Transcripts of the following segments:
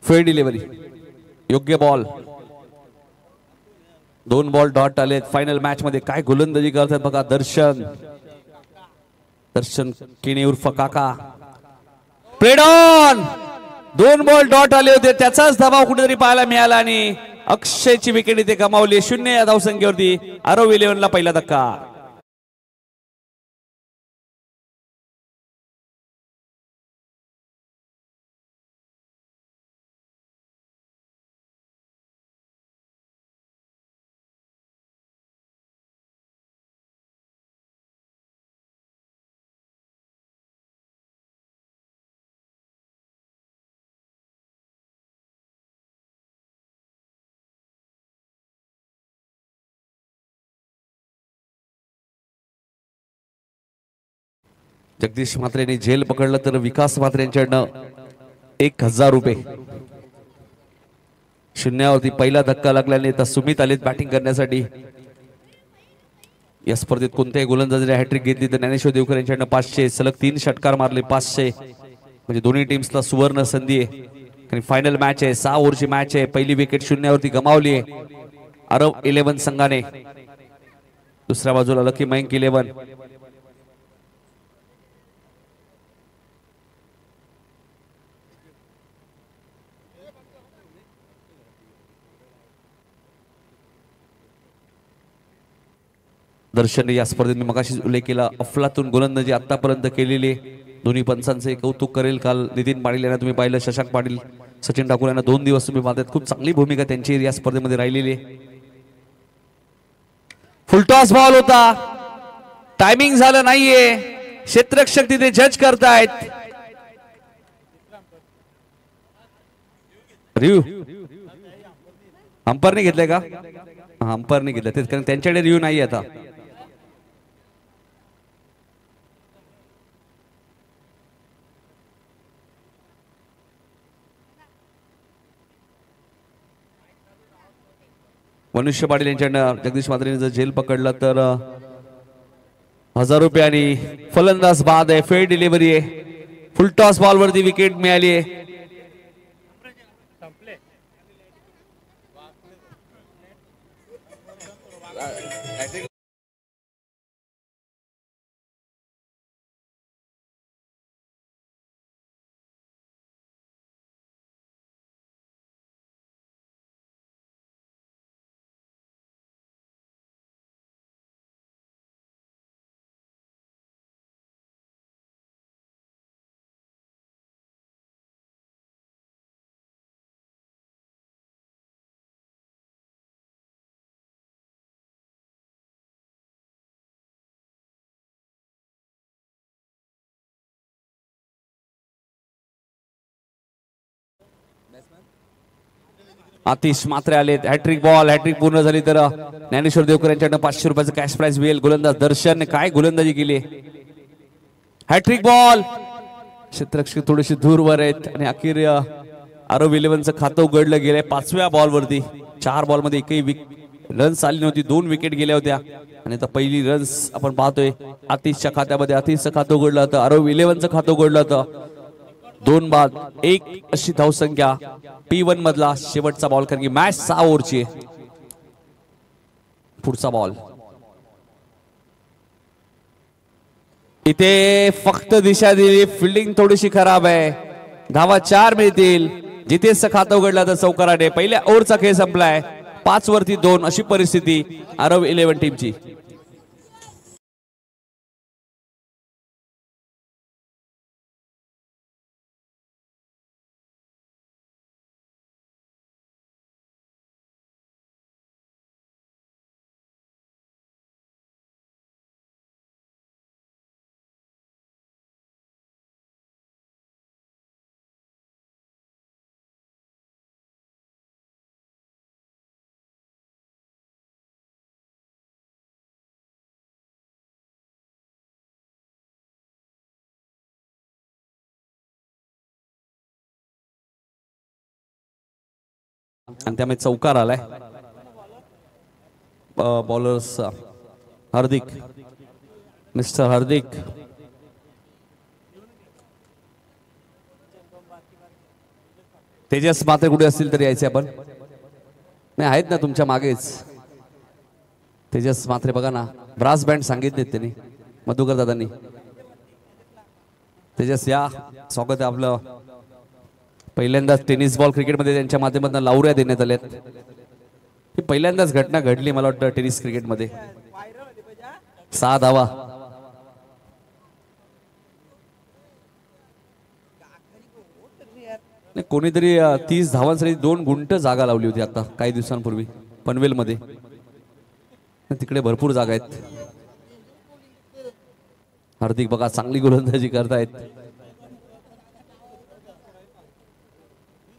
Fair delivery, योग्य ball, 2 ball dot आलेत. Final match मध्ये काय गोलंदाजी करतात बघा दर्शन केने उर्फ काका. प्लेड ऑन, 2 बॉल डॉट आले होते, त्याचाच दबाव कुठेतरी पाहायला मिळाला आणि अक्षयची विकेट इथे गमावली. 0 या धावसंख्येवरती आरव 11 ला पहिला धक्का. जगदीश म्हात्रेने झेल पकडलं तर विकास म्हात्रेंच्याकडनं 1000 रुपये. 0 वरती पहिला धक्का लागल्याने आता सुमित आलेत बॅटिंग करण्यासाठी. या स्पर्धेत कोणत्याही गोलंदाजीने हॅट्रिक घेतली तर ज्ञानेश्वर देवकर यांच्याकडनं 500, सलग 3 षटकार मारले 500, म्हणजे दोन्ही टीम्सला सुवर्ण संधी आहे. आणि फायनल मॅच आहे, 6 ओव्हरची मॅच आहे. पहिली विकेट 0 वरती गमावली आहे आरव 11 संघाने. दुसऱ्या बाजूला लकी मयंक 11. दर्शन या स्पर्धेत मी मगाशीच उल्लेख केला, अफलातून गोलंदाजी आतापर्यंत केलेली. दोन्ही पंचांचे कौतुक करेल. काल नितीन पाटील यांना तुम्ही पाहिलं, शशांक पाटील, सचिन ठाकूर यांना 2 दिवस तुम्ही पाहतात. खूप चांगली भूमिका त्यांची या स्पर्धेमध्ये राहिलेली आहे. फुलटॉस बॉल होता, टायमिंग झालं नाहीये, क्षेत्ररक्षक तिथे जज करतायत. रिव्ह्यू अंपायरने घेतलंय का? अंपायरने घेतलं तेच, कारण त्यांच्याकडे रिव्ह्यू नाही आता. मनुष्य पाटील यांच्याकडनं जगदीश म्हात्रेने जर झेल पकडला तर 1000 रुपये आणि फलंदाज बाद आहे. फेअर डिलिव्हरी आहे. फुलटॉस बॉल वरती विकेट मिळाली आहे. आतिश मात्रे आलेत. हॅट्रिक बॉल, हॅट्रिक पूर्ण झाली तर ज्ञानेश्वर देवकर यांच्याकडनं 500 रुपयाचं कॅश प्राइज मिळेल. गोलंदाज दर्शन काय गोलंदाजी केली. हॅट्रिक बॉल, क्षेत्ररक्षक थोडेसे दूरवर आहेत आणि अखेर आरव 11चं खातं उघडलं गेलंय. 5व्या बॉलवरती 4 बॉलमध्ये एकही रन्स आली नव्हती, 2 विकेट गेल्या होत्या आणि आता पहिली रन्स आपण पाहतोय आतिशच्या खात्यामध्ये. आतिशचं खातं उघडलं होतं, आरव 11चं खातं उघडलं होतं. 2 बाद 1 अशी धावसंख्या. P1 मधला शेवटचा बॉल, कारण की मॅच 6 ओव्हरची आहे. पुढचा बॉल इथे फक्त दिशा दिली, फिल्डिंग थोडीशी खराब आहे. धावा 4 मिळतील. जितेशचं खातं उघडलं तर चौकाराने. पहिल्या ओव्हरचा खेळ संपलाय. 5 वरती 2 अशी परिस्थिती आरव 11 टीमची. आणि त्यामुळे चौकार आलाय. बॉलर्स हार्दिक, मिस्टर हार्दिक तेजस मात्र कुठे असतील तरी यायचे आपण. नाही आहेत ना तुमच्या मागेच तेजस मात्रे बघा ना. ब्रास बँड सांगितलेत त्यांनी मधुकर दादांनी. तेजस या स्वागत आहे आपलं. पहिल्यांदाच टेनिस बॉल क्रिकेटमध्ये त्यांच्या माध्यमातून लावऱ्या देण्यात आल्यात. ही पहिल्यांदाच घटना घडली मला वाटतं टेनिस क्रिकेटमध्ये. 6 धावा. कोणीतरी 30 धावांसाठी 2 गुंठ जागा लावली होती आता काही दिवसांपूर्वी पनवेल मध्ये. तिकडे भरपूर जागा आहेत. हार्दिक बघा चांगली गोलंदाजी करतायत.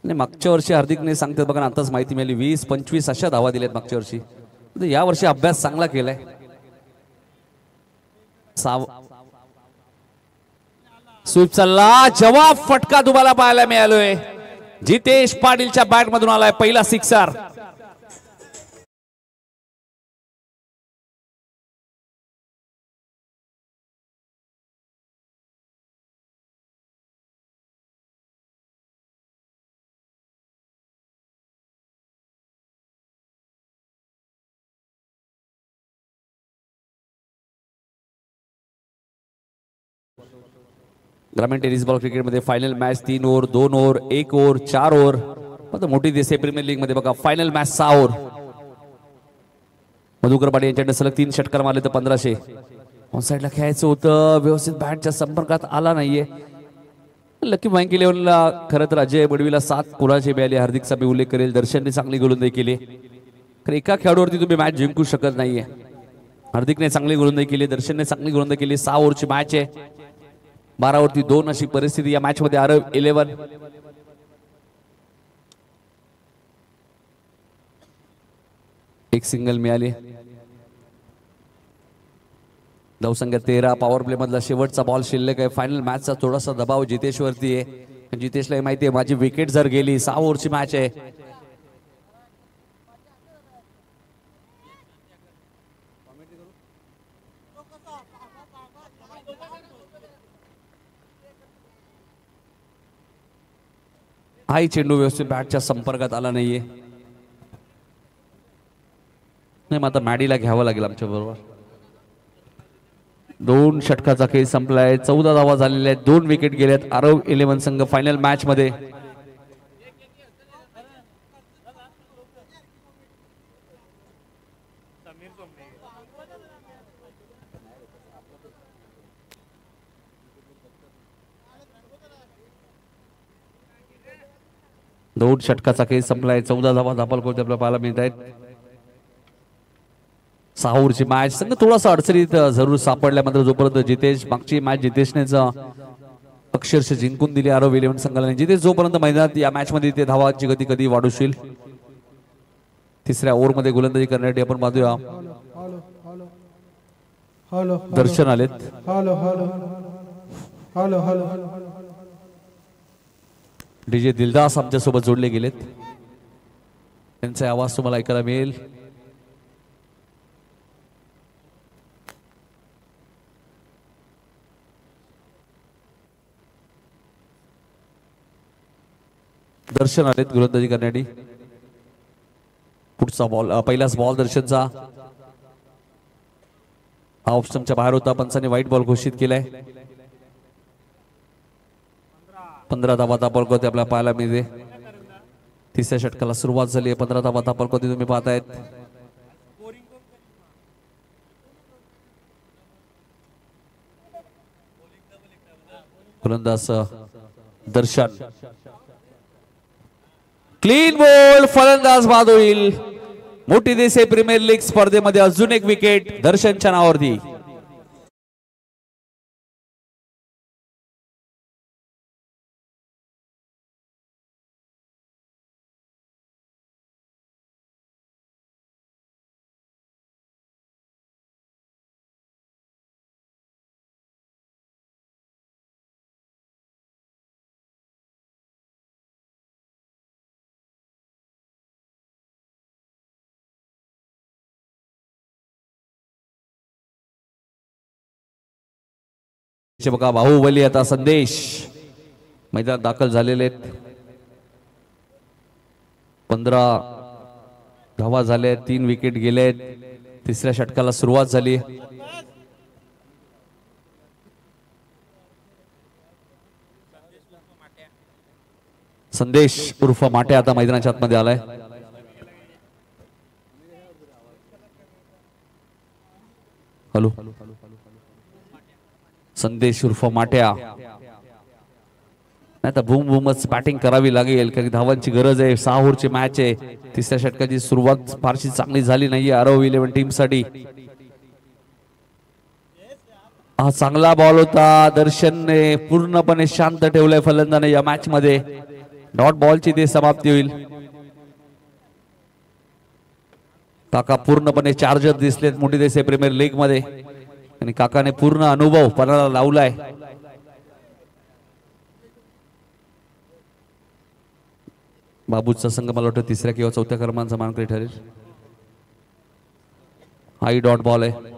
मागच्या वर्षी हार्दिकने सांगतात बघा ना आताच माहिती मिळाली 20-25 अशा धावा दिल्यात मागच्या वर्षी. या वर्षी अभ्यास चांगला केलाय. स्वीपचा लाजवाब फटका तुम्हाला पाहायला मिळालोय. जितेश पाटीलच्या बॅट मधून आलाय पहिला सिक्सर. ग्रामीण टेनिस बॉल क्रिकेटमध्ये final match 3 over 2 over 1 over 4 over. आता मोठी दिसते प्रीमियर लीग मध्ये बघा. Final match 6 over. Madhukar Patil यांच्याकडे सलग 3 षटकार मारले तर 1500. ऑन साईडला खेळायचं होतं व्यवस्थित बॅटच्या संपर्कात आला नाहीये. लकी बँक 11ला खरं तर अजय बडवीला 7 गुणांची मिळाली. हार्दिकचा मी उल्लेख करेल. दर्शनने चांगली गोलंदाजी केली. तर एका खेळाडूवरती तुम्ही मॅच जिंकू शकत नाहीये. हार्दिकने चांगली गोलंदाजी केली. दर्शनने चांगली गोलंदाजी केली. 6 ओव्हरची मॅच आहे. 12 वरती 2 अशी परिस्थिती या मॅच मध्ये. अरब 11 एक सिंगल मिळाली. धावसंख्या 13. पॉवर प्ले मधला शेवटचा बॉल शिल्लक आहे. फायनल मॅचचा थोडासा दबाव जितेश वरती आहे. जितेशला माहिती आहे माझी विकेट जर गेली 6 ओव्हरची मॅच आहे. हाही चेंडू व्यवस्थित बॅटच्या संपर्कात आला नाहीये. नाही मग आता मॅडीला घ्यावं लागेल आमच्या बरोबर. 2 षटकाचा खेळ संपलाय. 14 धावा झालेल्या आहेत. 2 विकेट गेल्यात. अरब 11 संघ फायनल मॅच मध्ये. दोन षटकाचा खेळ संपलाय. 14 धावा धापल कोणते आपल्याला पाहायला मिळत आहेत. 6 ओव्हरची मॅच. संघ थोडासा अडचणीत जरूर सापडल्या मात्र जोपर्यंत जितेश मागची मॅच जितेशनेच अक्षरशः जिंकून दिली अरब 11 संघाला. जितेश जोपर्यंत मैदानात या मॅच मध्ये ते धावाची गती कधी वाढूशील. 3ऱ्या ओव्हर मध्ये गोलंदाजी करण्यासाठी आपण पाहूया दर्शन आलेत. डीजे दिलदास आमच्या सोबत जोडले गेलेत. त्यांचा आवाज तुम्हाला ऐकायला मिळेल. दर्शन आलेत गोलंदाजी करण्यासाठी. पुढचा बॉल पहिलाच बॉल दर्शनचा हा ऑफ स्टंपच्या बाहेर होता. पंचांनी व्हाईट बॉल घोषित केलाय. 15 धावा धापल कोणते आपल्याला पाहायला मिळते. 3ऱ्या षटकाला सुरुवात झाली आहे. 15 धावा धापल कोणते तुम्ही पाहतायत. गोलंदाज दर्शन. Clean ball. फलंदाज बाद होईल. मोठी दिसे प्रीमियर लीग स्पर्धेमध्ये अजून एक विकेट दर्शनच्या नावावरती. बघा बाहुबली आता संदेश मैदानात दाखल झालेले आहेत. 15 धावा झाल्या, 3 विकेट गेले. तिसऱ्या षटकाला सुरुवात झाली. संदेश उर्फ माटे आता मैदानाच्या आतमध्ये आलाय. हॅलो, संदेश उर्फ माट्या. नाही तर बूम बूमच बॅटिंग करावी लागेल, कारण धावांची गरज आहे. 6 ओव्हरची मॅच आहे. तिसऱ्या षटकाची सुरुवात फारशी चांगली झाली नाहीये आरव 11 टीम साठी. हा चांगला बॉल होता. दर्शनने पूर्णपणे शांत ठेवलंय फलंदाने या मॅच मध्ये. डॉट बॉलची ते समाप्ती होईल. काका पूर्णपणे चार्जर दिसलेत मोठी देसाई प्रीमियर लीग मध्ये, आणि काकाने पूर्ण अनुभव पणाला लावलाय. बाबूचा संघ मला वाटतं 3ऱ्या किंवा 4थ्या क्रमांकाचा मानकरी ठरेल. हाई डॉट बॉल आहे.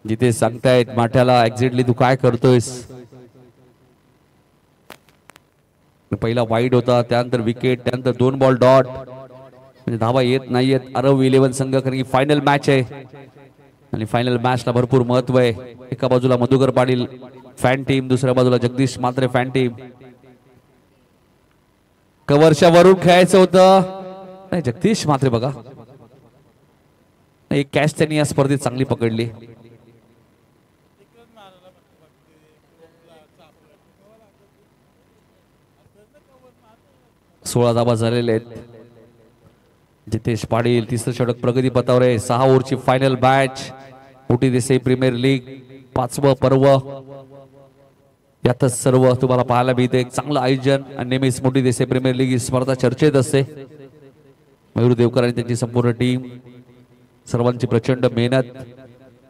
जिथे सांगतायत माठ्याला एक्झॅक्टली तू काय करतोयस. पहिला वाईड होता, त्यानंतर विकेट, त्यानंतर 2 बॉल डॉट. म्हणजे धावा येत नाहीयेत आरव 11 संघ, कारण की फायनल मॅच आहे आणि फायनल मॅचला भरपूर महत्व आहे. एका बाजूला मधुकर पाटील फॅन टीम, दुसऱ्या बाजूला जगदीश म्हात्रे फॅन टीम. कव्हरच्या वरून खेळायचं होतं. नाही, जगदीश म्हात्रे बघा, एक कॅच त्यांनी या स्पर्धेत चांगली पकडली. सोळा धावा झालेले आहेत. जितेश पाटील तिसरं षटक प्रगती पथावर आहे. 6 ओव्हरची फायनल मॅच, मोठी देसाई प्रीमियर लीग 5वं पर्व. यातच सर्व तुम्हाला पाहायला मिळते. एक चांगलं आयोजन आणि नेहमीच मोठी देसाई प्रीमियर लीग ही स्पर्धा चर्चेत असते. मयूर देवकर आणि त्यांची संपूर्ण टीम, सर्वांची प्रचंड मेहनत.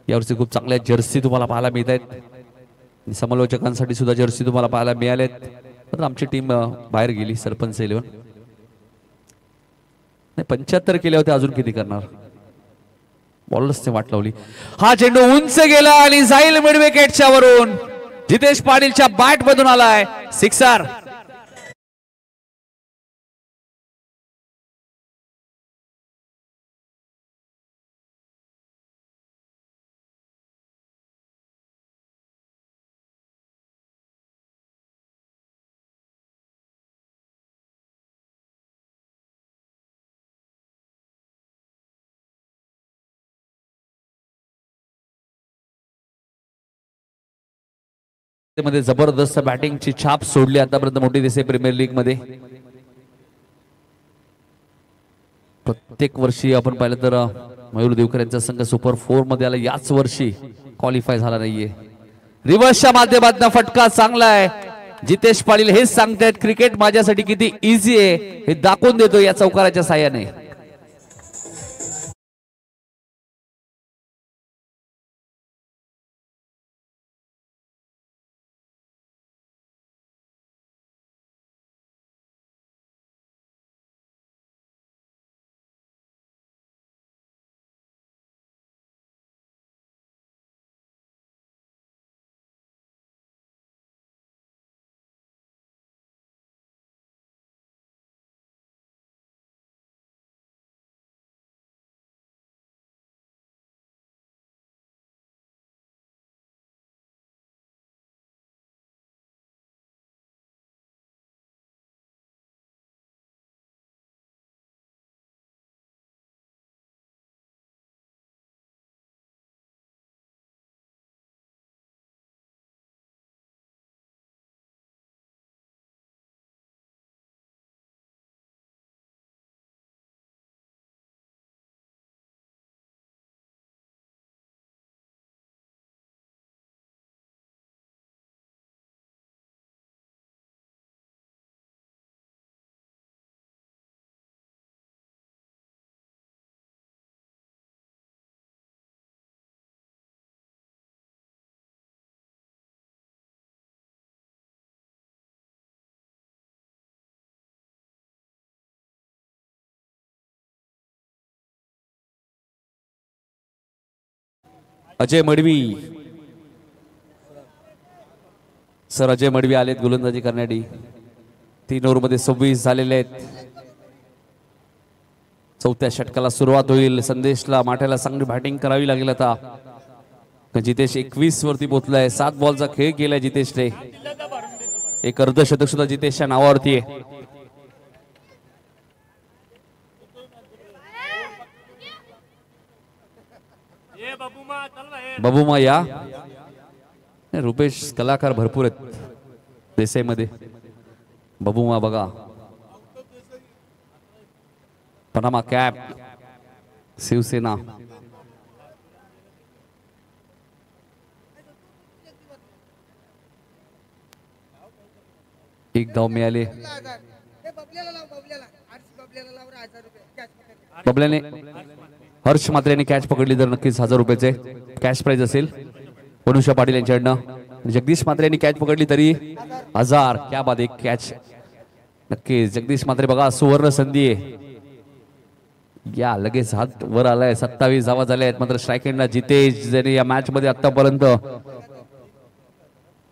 यावर्षी खूप चांगल्या जर्सी तुम्हाला पाहायला मिळत आहेत. समालोचकांसाठी सुद्धा जर्सी तुम्हाला पाहायला मिळालेत. तर आमची टीम बाहेर गेली. सरपंच 11 नाही 75 केले होते, अजून किती करणार. बॉलच ते वाट लावली. हा चेंडू उंच गेला आणि जाईल मिड विकेटच्या वरून. जितेश पाटीलच्या बॅट मधून आलाय सिक्सर. मध्ये जबरदस्त बॅटिंगची छाप सोडली आतापर्यंत मोठी देसाई प्रीमियर लीग मध्ये. प्रत्येक वर्षी आपण पाहिलं तर मयूर देवकर यांचा संघ सुपर 4 मध्ये आला. याच वर्षी क्वालिफाय झाला नाहीये. रिव्हर्सच्या माध्यमातून फटका चांगला आहे. जितेश पाटील हेच सांगतायत क्रिकेट माझ्यासाठी किती इझी आहे हे दाखवून देतो या चौकाराच्या साह्याने. अजय मडवी सर, अजय मडवी आलेत गोलंदाजी करण्यासाठी. 3 ओव्हर मध्ये 26 झालेले आहेत. चौथ्या षटकाला सुरुवात होईल. संदेशला माठ्याला चांगली बॅटिंग करावी लागेल आता. जितेश 21 वरती पोहोचलाय. 7 बॉलचा खेळ केलाय जितेशने. एक अर्धशतक सुद्धा जितेशच्या नावावरती आहे. बबूमा या. रुपेश कलाकार भरपूर आहेत देसाई मध्ये. बबूमा बघा. पनामा कॅप शिवसेना. एक धाव मिळाले. बबल्याने हर्ष मात्रे यांनी कॅच पकडली तर नक्कीच 1000 रुपयाचे कॅश प्राइज असेल. अनुषा पाटील यांच्याकडनं. जगदीश मात्रे यांनी कॅच पकडली तरी 1000. क्या बात. एक कॅच नक्कीच. जगदीश मात्रे बघा सुवर्ण संधी आहे. या लगेच हात वर आलाय. 27 धावा झाल्या आहेत. मात्र स्ट्राईक एंडला जितेश ज्यांनी या मॅच मध्ये आतापर्यंत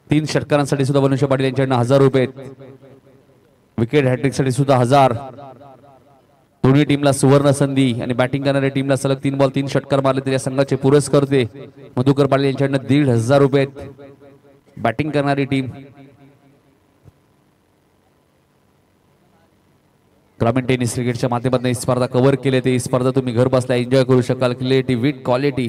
3 षटकारांसाठी सुद्धा अनुषा पाटील यांच्याकडनं 1000 रुपये. विकेट हॅट्रिक साठी सुद्धा 1000. दोन्ही टीमला सुवर्ण संधी आणि बॅटिंग करणाऱ्या टीमला सलग 3 बॉल 3 षटकार मारले तर या संघाचे पुरस्कार होते. मधुकर पाटील यांच्याकडनं 1500 रुपये. बॅटिंग करणारी टीम. ग्रामीण टेनिस क्रिकेटच्या माध्यमातून ही स्पर्धा कव्हर केली. ही स्पर्धा तुम्ही घर बसल्या एन्जॉय करू शकाल. Clarity with quality.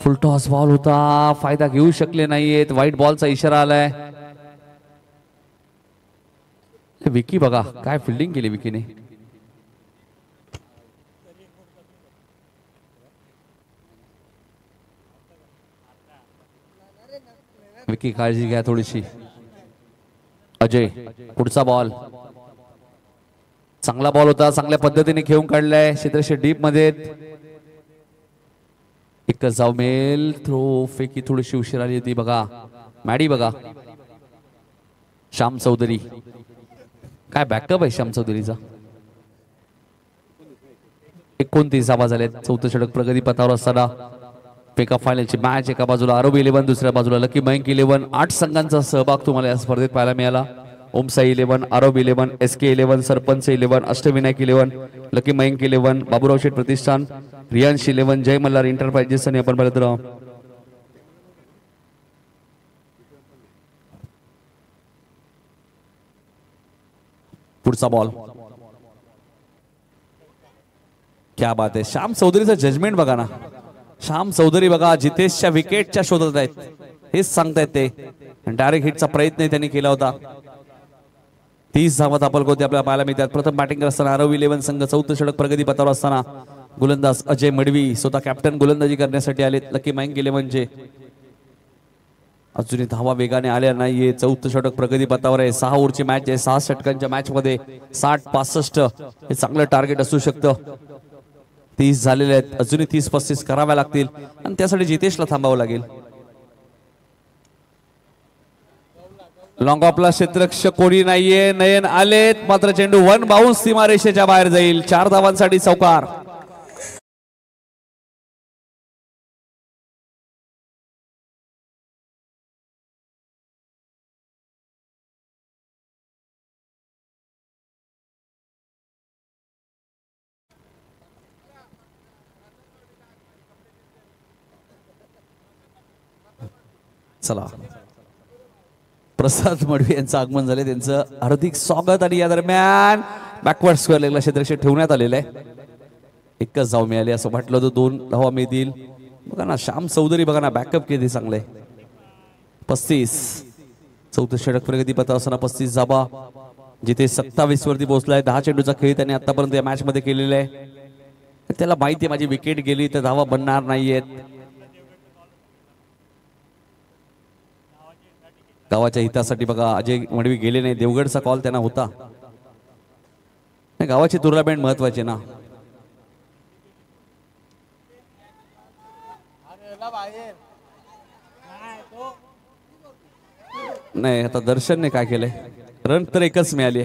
Full toss ball होता. फायदा घेऊ शकले नाहीयेत. व्हाईट बॉलचा इशारा आलाय. विकी बघा काय फिल्डिंग केली विकीने. विकी काळजी घ्या थोडीशी. अजय पुढचा बॉल. चांगला बॉल होता. चांगल्या पद्धतीने खेळून काढलाय. क्षेत्रक्षे डीप मध्ये. एकच धाव मिळेल. थ्रो फेकी थोडीशी उशीर आली होती बघा. मॅडी बघा. श्याम चौधरी. काय बॅकअप आहे श्याम चौधरीचा. 29 धावा झाल्यात. चौथं षटक प्रगती पथावर असताना फेका फायनलची मॅच. एका बाजूला आरोबी 11, दुसऱ्या बाजूला लकी मयंक 11. 8 संघांचा सहभाग तुम्हाला या स्पर्धेत पाहायला मिळाला. Omsai 11, R O B 11, SK 11, sarpanch 11, Ashtavinayak 11, lucky Mayank 11, Baburao Sheth Pratishthan, Riyansh 11, Jai Malhar enterprises आणि आपण पाहिलं तर पुढचा बॉल. क्या बात आहे. श्याम चौधरीचं जजमेंट बघा ना. श्याम चौधरी बघा जितेशच्या विकेटच्या शोधत आहेत. हेच सांगतायत ते. डायरेक्ट हिटचा प्रयत्न त्यांनी केला होता. 30 धावा तापलक होते आपल्याला पाहायला मिळतात. प्रथम बॅटिंग करत असताना आरोबी 11 संघ. चौथं षटक प्रगती पथावर असताना गोलंदाज अजय मडवी स्वतः कॅप्टन गोलंदाजी करण्यासाठी आलेत. लकी मयंक 11 अजूनही धावा वेगाने आल्या नाहीये. चौथं षटक प्रगती पथावर आहे. 6 ओव्हरची मॅच आहे. 6 षटकांच्या मॅच मध्ये 60-65 हे चांगलं टार्गेट असू शकतं. 30 झालेले आहेत. अजूनही 30-35 कराव्या लागतील आणि त्यासाठी जितेशला थांबावं लागेल. लॉंग ऑफला क्षेत्ररक्षक कोणी नाहीये. नयन आलेत मात्र चेंडू 1 बाउन्स सीमारेषेच्या बाहेर जाईल. 4 धावांसाठी चौकार. चला प्रसाद मडवी यांचं आगमन झाले. त्यांचं हार्दिक स्वागत. आणि या दरम्यान बॅकवर्ड स्क्वेअर लेगला क्षेत्ररक्षक ठेवण्यात आलेलं आहे. एकच धाव मिळाली असं म्हटलं तर 2 धावा मिळतील. बघा ना श्याम चौधरी बघा ना बॅकअप किती चांगले. 35 चौथं षटक प्रगती पथावर असताना 35 धावा. जिथे 27 वरती पोहोचलाय. 10 चेंडूचा खेळ त्याने आतापर्यंत या मॅच मध्ये केलेला आहे. त्याला माहिती आहे माझी विकेट गेली तर धावा बनणार नाहीयेत. गावाच्या हितासाठी बघा अजय मडवी गेले नाही. देवगडचा कॉल त्यांना होता. गावाची टुर्नामेंट महत्वाची ना. नाही आता दर्शनने काय केलंय. रन तर एकच मिळाली.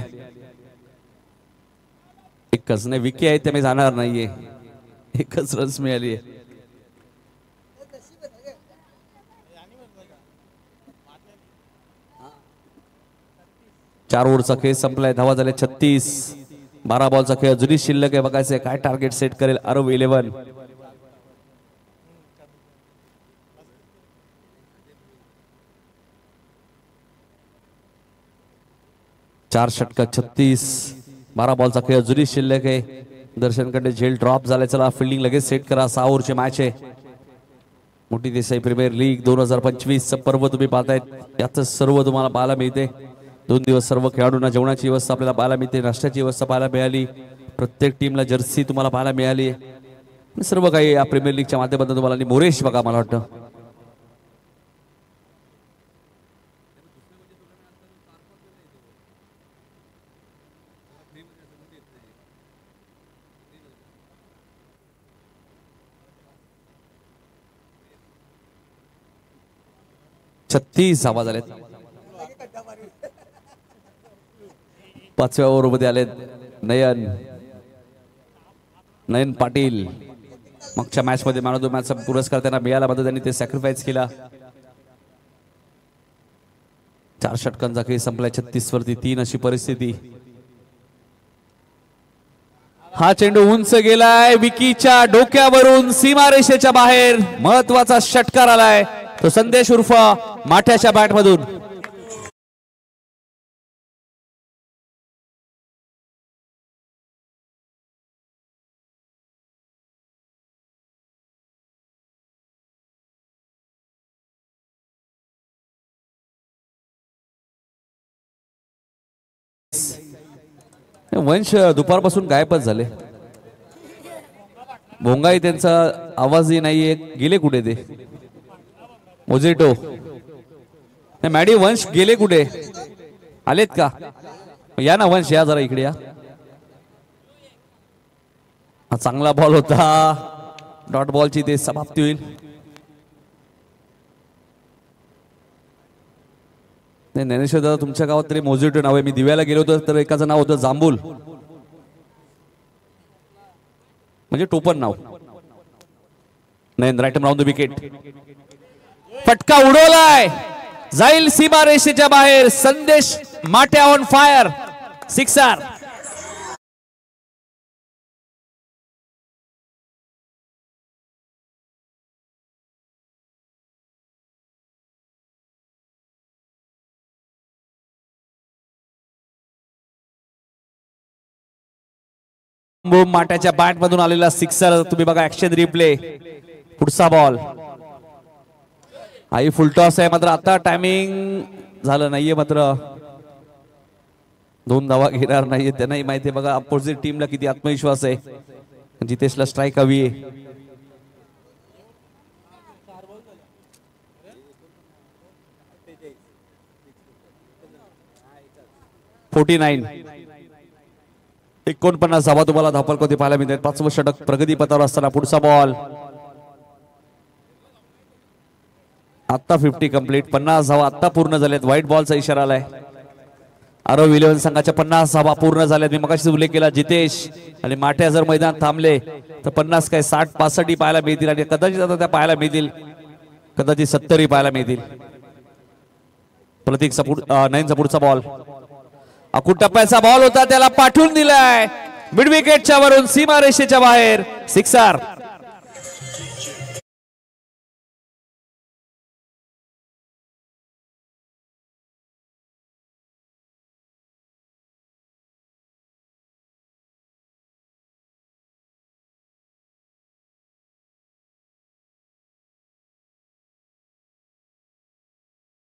एकच नाही. विकी आहे ते मी जाणार नाहीये. एकच रन्स मिळाली. 4 ओव्हरचा खेळ संपलाय. धावा झाल्या 36. 12 बॉलचा खेळ अजूनही शिल्लक आहे. बघायचं काय टार्गेट सेट करेल आरव 11. चार षटक 36. 12 बॉलचा खेळ अजूनही शिल्लक आहे. दर्शनकडे झेल ड्रॉप झालाय. चला फिल्डिंग लगेच सेट करा. 6 ओव्हरची मॅच आहे. मोठी देसाई प्रीमियर लीग 2025 चं पर्व तुम्ही पाहतायत. याच सर्व तुम्हाला पाहायला मिळते. 2 दिवस सर्व खेळाडूंना जेवणाची व्यवस्था आपल्याला पाहायला मिळते. नाश्त्याची व्यवस्था पाहायला मिळाली. प्रत्येक टीमला जर्सी तुम्हाला पाहायला मिळाली. सर्व काही या प्रीमियर लीगच्या माध्यमातून तुम्हाला. आणि मोरेश बघा मला वाटतं 36 धावा झालेत. 5व्या ओव्हरमध्ये आलेत नयन पाटील. मागच्या मॅच मध्ये मॅन ऑफ द मॅचचा पुरस्कार त्यांना मिळाला मध्ये त्यांनी ते सॅक्रिफाईस केला. 4 षटकांचा खेळ संपलाय. 36 वरती 3 अशी परिस्थिती. हा चेंडू उंच गेलाय. विकीच्या डोक्यावरून सीमारेषेच्या बाहेर महत्वाचा षटकार आलाय. तो संदेश उर्फ माठ्याच्या बॅट मधून. वंश दुपारपासून गायबच झाले. भोंगाई त्यांचा आवाजही नाहीये. गेले कुठे ते मोजेटो? मॅडी वंश गेले कुठे? आलेत का? या ना वंश, या जरा इकडे या. हा चांगला बॉल होता. डॉट बॉलची ते समाप्ती होईल. नाही ज्ञानेश्वर दादा, तुमच्या गावात तरी मोजेटो नाव आहे. मी दिव्याला गेलो होतो तर एकाचं नाव होतं जांबूल, म्हणजे टोपण नाव. नाही, राईट राऊंड द विकेट. फटका उडवलाय. जाईल सीमा रेषेच्या बाहेर. संदेश माट्या ऑन फायर. सिक्सर. माट्याच्या बॅट मधून आलेला सिक्सर. तुम्ही बघा ऍक्शन रिप्ले. पुढचा बॉल. आई फुल टॉस आहे मात्र आता टायमिंग झालं नाहीये. मात्र 2 धावा घेणार नाहीये. त्यांनाही माहिती आहे बघा अपोजिट टीमला किती आत्मविश्वास आहे. जितेशला स्ट्राईक हवी आहे. $49. 49 धावा तुम्हाला धापलकोती पाहायला मिळतात. 5वं षटक प्रगती पथावर असताना पुढचा बॉल. आता 50 कंप्लीट. 50 धावा आता पूर्ण झाल्यात. व्हाईट बॉलचा इशारा आलाय. आरव 11 संघाच्या 50 धावा पूर्ण झाल्यात. मी मगाशीच उल्लेख केला जितेश आणि माठ्या जर मैदान थांबले तर 50 काय 60-65 पाहायला मिळतील. आणि कदाचित आता त्या पाहायला मिळतील. कदाचित 70 पाहायला मिळतील. प्रतीकचा नयनचा पुढचा बॉल. अकूट टप्प्याचा बॉल होता. त्याला पाठवून दिलाय मिड विकेटच्या वरून सीमा रेषेच्या बाहेर. सिक्सर.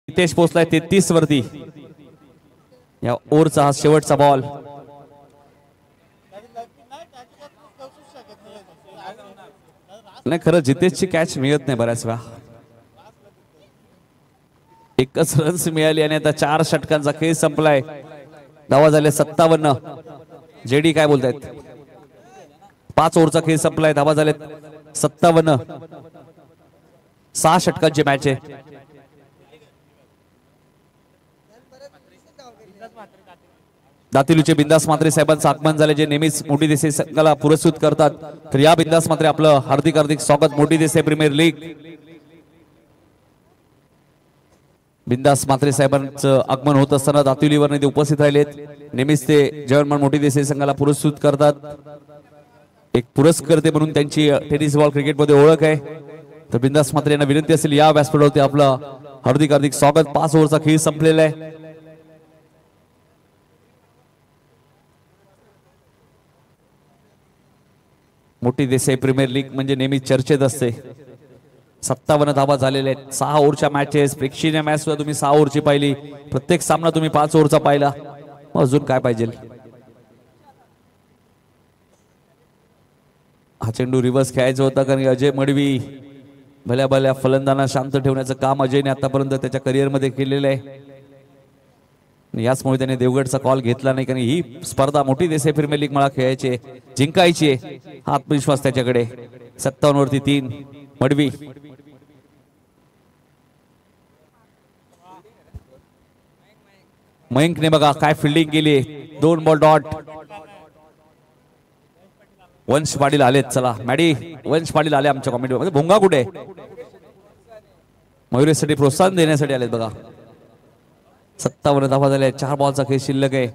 नितेश पोहोचलाय 33 वरती. या ओव्हरचा हा शेवटचा बॉल. नाही खरं जितेशची कॅच मिळत नाही बऱ्याच वेळा. एकच रन्स मिळाली आणि आता 4 षटकांचा खेळ संपलाय. धावा झाले 57. जेडी काय बोलतायत? 5 ओव्हरचा खेळ संपलाय. धावा झाले 57. 6 षटकांची मॅच आहे. दातिलूचे बिंदास मात्रे साहेबांचं आगमन झाले, जे नेहमीच मोठी देसाई संघाला पुरस्कृत करतात. तर या बिंदास मात्रे आपलं हार्दिक हार्दिक स्वागत. मोठी देसाई प्रीमियर लीग बिंदास म्हात्रे साहेबांचं आगमन होत असताना दातिवलीवर ते उपस्थित राहिलेत. नेहमीच ते जवाहरलाल मोठी देसाई संघाला पुरस्कृत करतात. एक पुरस्कर्ते म्हणून त्यांची टेनिस बॉल क्रिकेटमध्ये ओळख आहे. तर बिंदास म्हात्रे यांना विनंती असेल या व्यासपीठावरती आपलं हार्दिक हार्दिक स्वागत. 5 ओव्हरचा खेळ संपलेला आहे. मोठी देसाई प्रीमियर लीग म्हणजे नेहमी चर्चेत असते. 57 धावा झालेल्या आहेत. 6 ओव्हरच्या मॅचेस, प्रेक्षणीय मॅच सुद्धा तुम्ही 6 ओव्हरची पाहिली. प्रत्येक सामना तुम्ही 5 ओव्हरचा पाहिला. अजून काय पाहिजे. हा चेंडू रिव्हर्स खेळायचा होता कारण अजय मडवी भल्या भल्या फलंदाजांना शांत ठेवण्याचं काम अजयने आतापर्यंत त्याच्या करिअरमध्ये केलेलं आहे. याचमुळे त्याने देवगडचा कॉल घेतला नाही कारण ही स्पर्धा मोठी देसाई प्रीमियर लीग मला खेळायची, जिंकायची. हा आत्मविश्वास त्याच्याकडे. 57 वरती 3 मडवी. मयंकने बघा काय फिल्डिंग केली. 2 बॉल डॉट. वंश पाटील आलेत. चला मॅडी वंश पाटील आले आमच्या कॉमेंट्री मध्ये. भोंगा कुठे? मयुरेशसाठी प्रोत्साहन देण्यासाठी आलेत बघा. 57 धावा झाल्या. 4 बॉलचा खेळ शिल्लक आहे.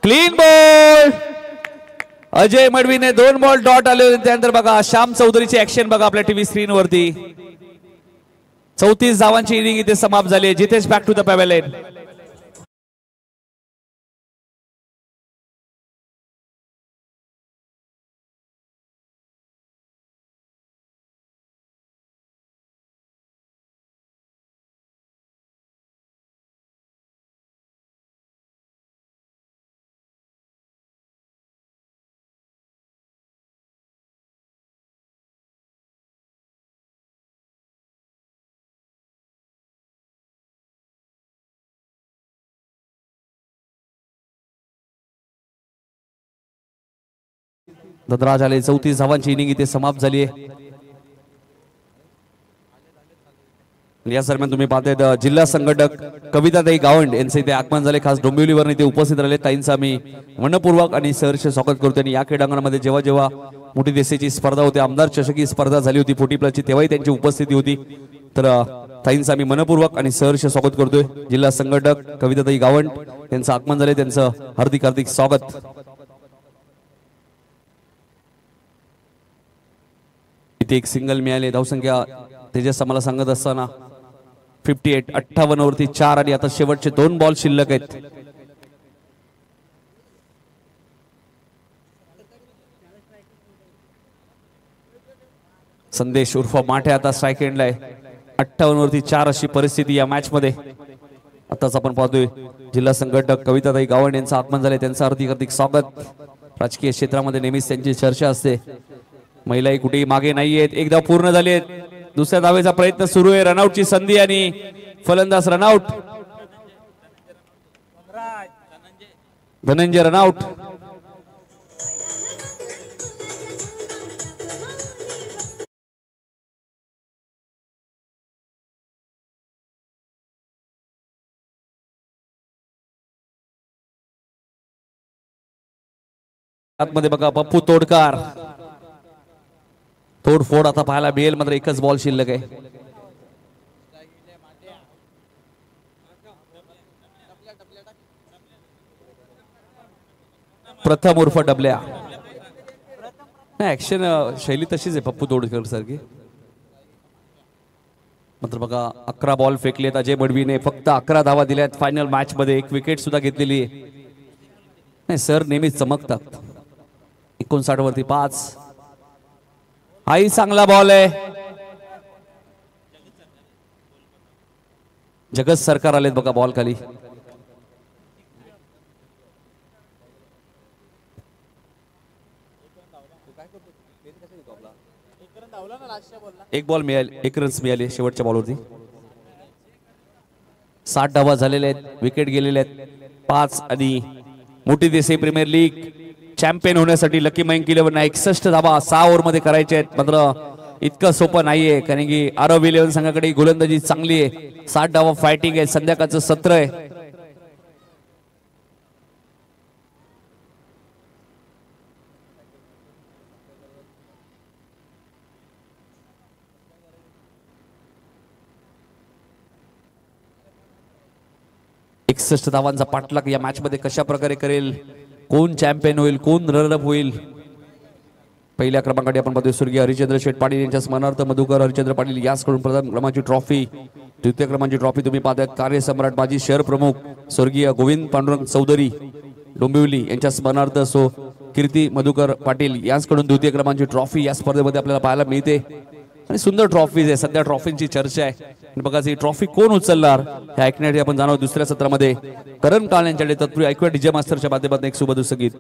Clean ball. अजय मडवीने 2 बॉल डॉट आले होते. त्यानंतर बघा श्याम चौधरीची ऍक्शन बघा आपल्या टीव्ही स्क्रीन वरती. 34 धावांची इनिंग इथे समाप्त झाली. Jitesh back to the pavilion. Dhanraj आले. 34 धावांची इनिंग इथे समाप्त झाली आहे. या दरम्यान तुम्ही पाहताय जिल्हा संघटक कविताताई गावंड यांचे इथे आगमन झाले. खास डोंबिवलीवर इथे उपस्थित राहिले. ताईंचं आम्ही मनपूर्वक आणि सहर्ष स्वागत करतो. आणि या क्रीडांगणामध्ये जेव्हा जेव्हा मोठी देसाईची स्पर्धा होती, आमदार चषकी स्पर्धा झाली होती 40+ची, तेव्हाही त्यांची उपस्थिती होती. तर ताईंचं आम्ही मनपूर्वक आणि सहर्ष स्वागत करतोय. जिल्हा संघटक कविताताई गावंड यांचं आगमन झाले. त्यांचं हार्दिक हार्दिक स्वागत. इथे एक सिंगल मिळाले. धावसंख्या तेजस आम्हाला सांगत असताना 58. 58 वरती 4 आणि आता शेवटचे 2 बॉल शिल्लक आहेत. संदेश उर्फ माठे आता स्ट्राईक एंडला आहे. 58 वरती 4 अशी परिस्थिती या मॅच मध्ये. आताच आपण पाहतोय जिल्हा संघटक कविताताई गावंड यांचं आगमन झाले. त्यांचं हार्दिक हार्दिक स्वागत. राजकीय क्षेत्रामध्ये नेहमीच त्यांची चर्चा असते. महिलाही कुठेही मागे नाहीयेत. एक धाव पूर्ण झाली आहे. दुसऱ्या धावेचा प्रयत्न सुरू आहे. रनआउटची संधी आणि फलंदाज रनआउट. धनंजय रनआउट. आतमध्ये बघा पप्पू तोडकार. तोडफोड आता पाहायला मिळेल. मात्र एकच बॉल शिल्लक आहे. प्रथम उर्फ डबल्या. ऍक्शन शैली तशीच आहे पप्पू तोडकर सारखी. मात्र बघा 11 बॉल फेकलेत अजय मडवीने. फक्त 11 धावा दिल्यात फायनल मॅच मध्ये. एक विकेट सुद्धा घेतलेली आहे. नाही सर नेहमीच चमकतात. 59 वरती 5. हाही चांगला बॉल आहे. जगत सरकार आलेत बघा बॉल खाली. एक बॉल मिळाले. 1 रन्स मिळाले शेवटच्या बॉलवरती. 60 धावा झालेल्या आहेत. विकेट गेलेले आहेत 5. आणि मोठी देसाई प्रीमियर लीग चॅम्पियन होण्यासाठी लकी मयंक 61 धावा 6 ओव्हर मध्ये करायचे आहेत. मात्र इतकं सोपं नाहीये कारण की आरव 11 संघाकडे गोलंदाजी चांगली आहे. 60 धावा फायटिंग आहे. संध्याकाळचं सत्र आहे. 61 धावांचा पाठलाग या मॅच मध्ये कशा प्रकारे करेल, कोण चॅम्पियन होईल, कोण रनअप होईल. पहिल्या क्रमांकाने आपण पाहतोय स्वर्गीय हरिचंद्र शेठ पाटील यांच्या स्मरणार्थ मधुकर हरिचंद्र पाटील याचकडून प्रथम क्रमांकाची ट्रॉफी, द्वितीय क्रमांकाची ट्रॉफी तुम्ही पाहताय कार्यसम्राट माजी शहर प्रमुख स्वर्गीय गोविंद पांडुरंग चौधरी डोंबिवली यांच्या स्मरणार्थ सो कीर्ती मधुकर पाटील यांच्याकडून द्वितीय क्रमांकाची ट्रॉफी या स्पर्धेमध्ये आपल्याला पाहायला मिळते. आणि सुंदर ट्रॉफीज आहे, सध्या ट्रॉफींची चर्चा आहे. आणि बघा ही ट्रॉफी कोण उचलणार हे ऐकण्यासाठी आपण जाणार दुसऱ्या सत्रामध्ये. करण काळ यांच्याकडे तत्पूर्वी ऐकूया डीजे मास्टरच्या माध्यमातून एक सुबोध संगीत.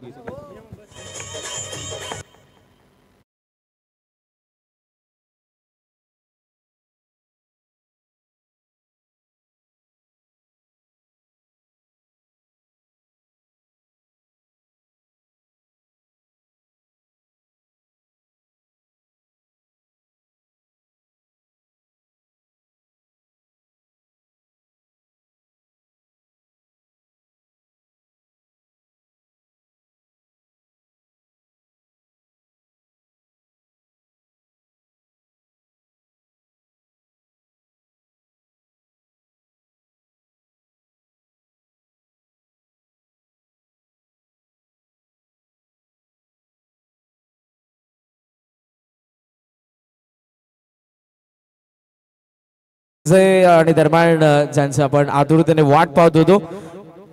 आणि दरम्यान ज्यांचं आपण आतुरतेने वाट पाहत होतो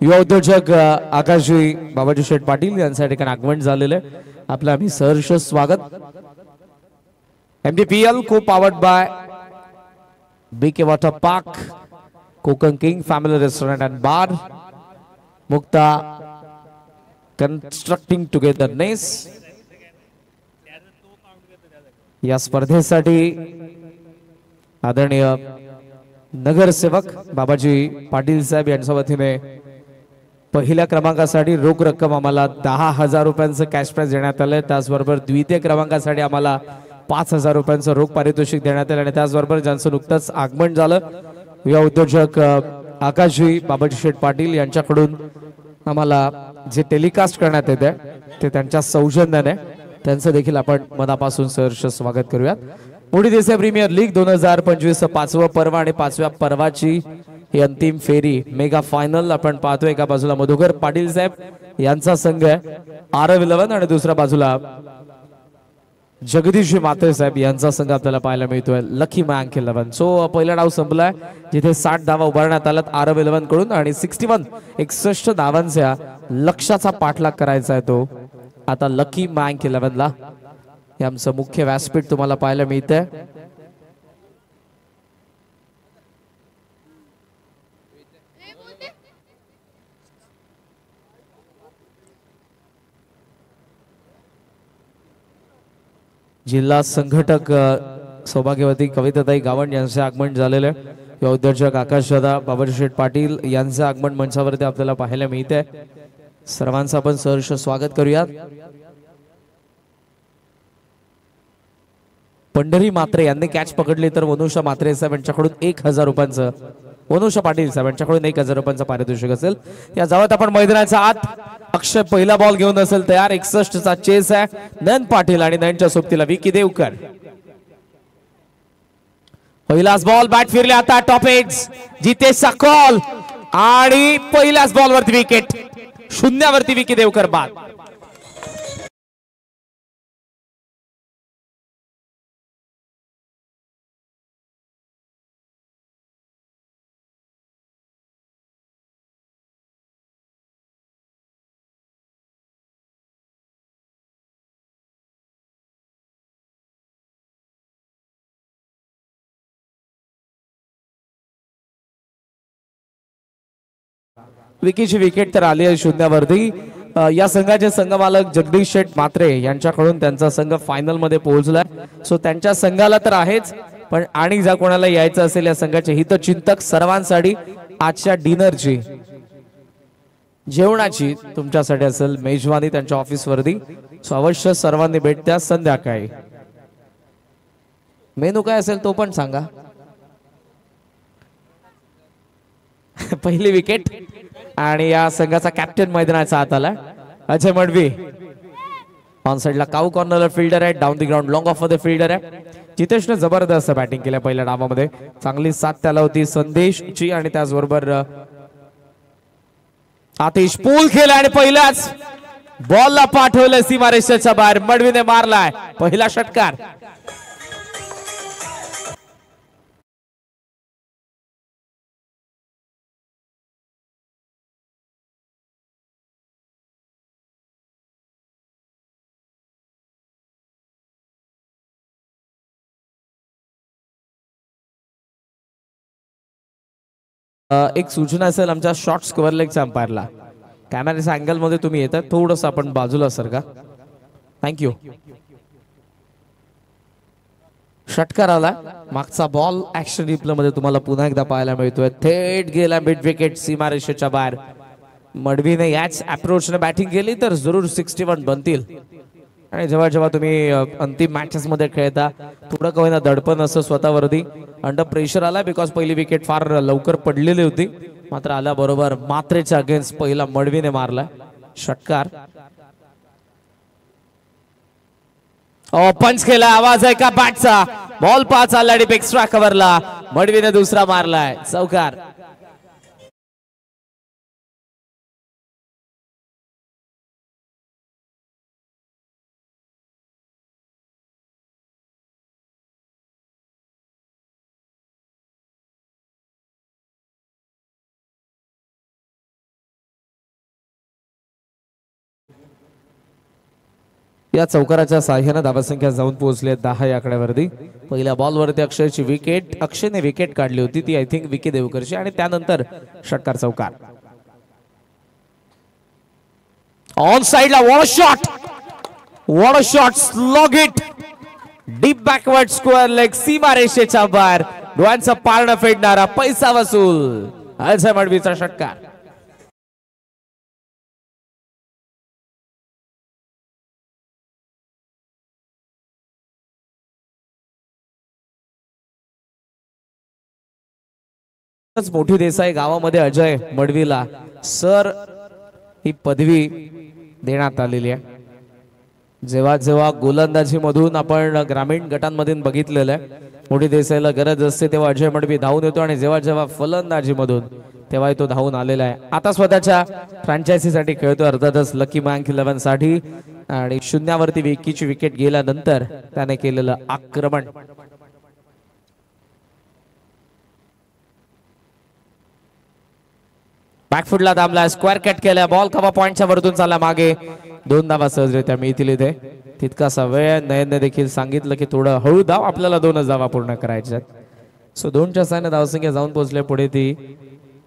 युवा उद्योजक आकाशजी बाबाजी शेठ पाटील यांच्या ठिकाणी आगमन झालेलं आहे. आपलं आम्ही सहर्ष स्वागत. MDPL को powered by BK water park, Konkan king family restaurant and bar, Mukta constructing togetherness. या स्पर्धेसाठी आदरणीय नगरसेवक बाबाजी पाटील साहेब यांच्या वतीने पहिल्या क्रमांकासाठी रोख रक्कम आम्हाला 10,000 रुपयांचं कॅश प्राइज देण्यात आलं. त्याचबरोबर द्वितीय क्रमांकासाठी आम्हाला 5,000 रुपयांचं रोख पारितोषिक देण्यात आलं. आणि त्याचबरोबर ज्यांचं नुकतंच आगमन झालं युवा उद्योजक आकाशजी बाबाजी शेठ पाटील यांच्याकडून आम्हाला जे टेलिकास्ट करण्यात येते ते त्यांच्या सौजन्याने, त्यांचं देखील आपण मनापासून सहर्ष स्वागत करूयात. मोठी देसाई प्रीमियर लीग 2025 पाचवा पर्व आणि पाचव्या पर्वाची ही अंतिम फेरी मेगा फायनल आपण पाहतोय. एका बाजूला मधुकर पाटील साहेब यांचा संघ आहे RF11 आणि दुसऱ्या बाजूला जगदीश माते साहेब यांचा संघ आपल्याला पाहायला मिळतोय लकी मँक 11. सो पहिला डाव संपलाय जिथे 60 धावा उभारण्यात आल्यात RF11 कडून आणि 61 धावांच्या लक्ष्याचा पाठलाग करायचा आहे तो आता लकी मँक 11 ला. हे आमचं मुख्य व्यासपीठ तुम्हाला पाहायला मिळतंय. जिल्हा संघटक सौभाग्यवती कविताताई गावंड यांचे आगमन झालेले आहे. उद्योजक आकाशदादा बाबाजी शेठ पाटील यांचं आगमन मंचावरती आपल्याला पाहायला मिळतंय. सर्वांचं आपण सहर्ष स्वागत करूयात. पंढरी मात्रे यांनी कॅच पकडली तर वनुषा मात्रे साहेब यांच्याकडून 1,000 रुपयांचं, वनुषा पाटील साहेब यांच्याकडून 1,000 रुपयांचं पारितोषिक असेल. या जावत आपण मैदानाच्या आत अक्षय पहिला बॉल घेऊन असेल तयार. 61 चा चेस आहे. नयन पाटील आणि नयनच्या सोबतीला विकी देवकर. पहिलाच बॉल बॅट फिरले आता टॉप एज जितेशचा कॉल आणि पहिल्याच बॉल वरती विकेट, शून्यावरती विकी देवकर बाद. विकीची विकेट तर आली आहे शून्यावरती. या संघाचे संघमालक जगदीश शेठ मात्रे यांच्याकडून त्यांचा संघ फायनल मध्ये पोहोचलाय. सो त्यांच्या संघाला तर आहेच, पण आणि जर कोणाला यायचं असेल या संघाचे हितचिंतक सर्वांसाठी आजच्या डिनरची जेवणाची तुमच्यासाठी असेल मेजवानी त्यांच्या ऑफिस वरती. सो अवश्य सर्वांनी भेट द्या. संध्याकाळी मेनू काय असेल तो पण सांगा. पहिली विकेट आणि या संघाचा कॅप्टन मैदानाचा हात आला अजय मडवी. ऑन साइडला काऊ कॉर्नरला फिल्डर आहे. Down the ground long of मध्ये फिल्डर आहे. जितेशने जबरदस्त बॅटिंग केल्या पहिल्या डावामध्ये. चांगली साथ त्याला होती संदेशची आणि त्याचबरोबर आतिश पूल केला आणि पहिल्याच बॉलला पाठवलं सीमारेषेच्या बाहेर. मडवीने मारलाय पहिला षटकार. एक सूचना असेल आमच्या शॉर्ट स्क्वेअर लेगच्या अंपायरला, कॅमेऱ्याच्या अँगल मध्ये तुम्ही येतात थोडस आपण बाजूला सरका. थँक्यू. षटकार आला. मागचा बॉल ऍक्शन रिप्ले मध्ये तुम्हाला पुन्हा एकदा पाहायला मिळतोय. थेट गेला मिड विकेट सीमारेषेच्या बाहेर. मडवीने याच अप्रोचने बॅटिंग केली तर जरूर 61 बनतील. आणि जेव्हा जेव्हा तुम्ही अंतिम मॅचेस मध्ये खेळता थोडं का होईना दडपण असं स्वतःवरती. अंडर प्रेशर आला बिकॉज पहिली विकेट फार लवकर पडलेली होती. मात्र आल्याबरोबर मात्रेच्या अगेन्स्ट पहिला मडवीने मारला षटकार. पंच केला. आवाज आहे का बॅटचा. बॉल 5 आला आणि एक्स्ट्रा कव्हरला मडवीने दुसरा मारलाय. चौकार. या चौकाराच्या साह्याने धावसंख्या जाऊन पोहोचली 10 या आकड्यावरती. पहिल्या बॉलवरती अक्षयची विकेट. अक्षयने विकेट काढली होती ती आय थिंक विकी देवकरची. आणि त्यानंतर षटकार चौकार. ऑन साइडला what shot. What a shot. Slog it deep backward square leg सीमारेषेच्या बाहेर. डोळ्यांचं पारणं फेडणारा पैसा वसूल अजय मडवीचा षटकार. मोठी देसाई गावामध्ये अजय मडवीला सर ही पदवी देण्यात आलेली आहे. जेव्हा जेव्हा गोलंदाजी मधून आपण ग्रामीण गटांमध्ये बघितलेलं आहे मोठी देसाईला गरज असते तेव्हा अजय मडवी धावून येतो. आणि जेव्हा जेव्हा फलंदाजी मधून तेव्हा तो धावून आलेला आहे. आता स्वतःच्या फ्रँचायझी साठी खेळतो अर्थातच लकी मँक 11 साठी. आणि शून्यावरती विकीची विकेट गेल्यानंतर त्याने केलेलं आक्रमण. बॅकफुटला दाबला. स्क्वेअर कट केला. बॉल कवा पॉइंटच्या वरतून चालला मागे. 2 धावा सहजरित्या मिळतील इथे. तितकासा वेळ. नयनने देखील सांगितलं की थोडं हळू धाव आपल्याला 2 धावा पूर्ण करायच्या. सो 2च्या साहाय्याने धावसंख्या जाऊन पोहोचले पुढे ती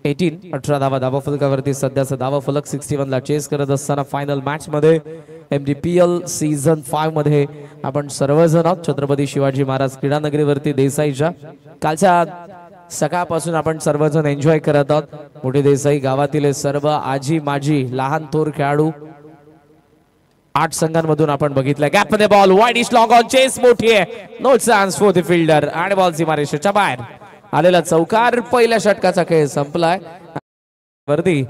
18 धावा धावा फलकावरती. सध्याचा धावा फलक 61 ला चेस करत असताना फायनल मॅच मध्ये MDPL सीझन 5 मध्ये आपण सर्वजण आहोत छत्रपती शिवाजी महाराज क्रीडा नगरीवरती देसाईच्या. कालच्या सकाळपासून आपण सर्वजण एन्जॉय करत आहोत. मोठी देसाई गावातील सर्व आजी माजी लहान थोर खेळाडू 8 संघांमधून आपण बघितलं. गॅप मध्ये ball wide is long on chase मोठी आहे. No chance for the fielder. आणि बॉल सीमारेषेच्या बाहेर आलेला चौकार. पहिल्या षटकाचा खेळ संपलाय वरती.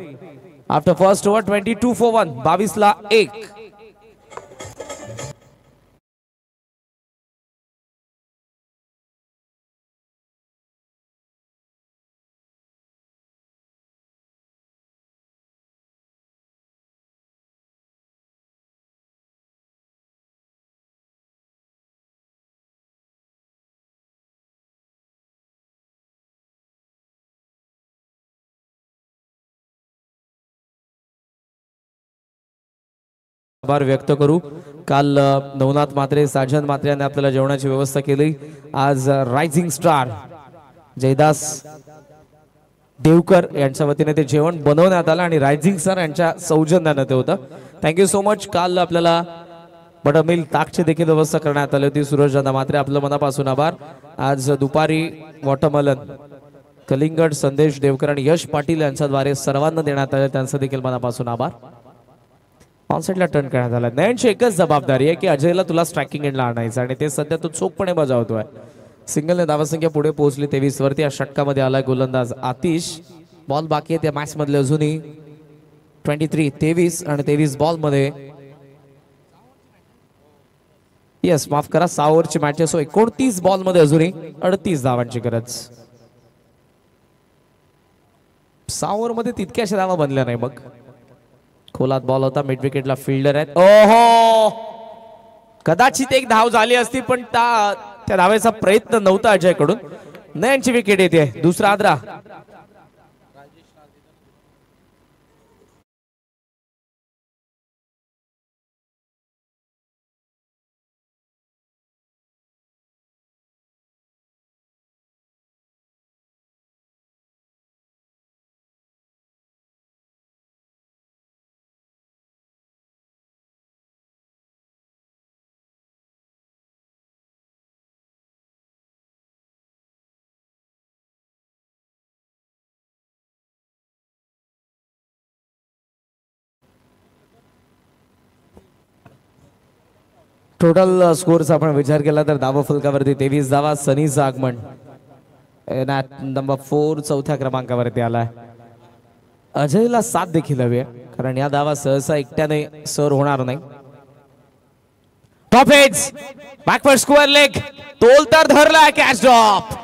After first over 22 for 1. 22 ला 1. आभार व्यक्त करू. काल नवनाथ मात्रे साजन मात्रे यांनी आपल्याला जेवणाची व्यवस्था केली. आज रायझिंग स्टार जयदास देवकर यांच्या वतीने ते जेवण बनवण्यात आलं आणि रायझिंग स्टार यांच्या सौजन्याने ते होतं. Thank you so much. काल आपल्याला बटरमिल्क ताकची देखील व्यवस्था करण्यात आली होती. सूरजदादा मात्रे आपलं मनापासून आभार. आज दुपारी वॉटरमेलन कलिंगड संदेश देवकर आणि यश पाटील यांच्याद्वारे सर्वांना देण्यात आले त्यांचं देखील मनापासून आभार. ऑनसाइडला टर्न करण्यात आला. नयनची एकच जबाबदारी आहे की अजयला तुला स्ट्रायकिंग एंडला आणायचं आणि ते सध्या तो चोखपणे बजावतोय. सिंगलने धावसंख्या पुढे पोहोचली 23 वरती. या षटकामध्ये आलाय गोलंदाज आतिश. बॉल बाकी आहे त्या मॅच मधले अजूनही 23 आणि 23 बॉल मध्ये येस माफ करा 6 ओव्हरची मॅच आहे. सो 29 बॉल मध्ये अजूनही 38 धावांची गरज. 6 ओव्हर मध्ये तितक्याशा धावा बनल्या नाही. मग खोलात बॉल होता, मिड विकेटला फिल्डर आहेत. ओहो, कदाचित एक धाव झाली असती पण त्या धावेचा प्रयत्न नव्हता अजय कडून. नयनची विकेट येते, दुसरा आद्रा. टोटल स्कोरचा आपण विचार केला तर धावा फलकावरती 23 धावा. सनीचं आगमन नंबर 4 चौथ्या क्रमांकावरती आलाय. अजयला साथ देखील हवी आहे, कारण या धावा सहसा एकट्याने सर होणार नाही. Top edge backward square leg, तोल तर धरलाय, कॅच ड्रॉप.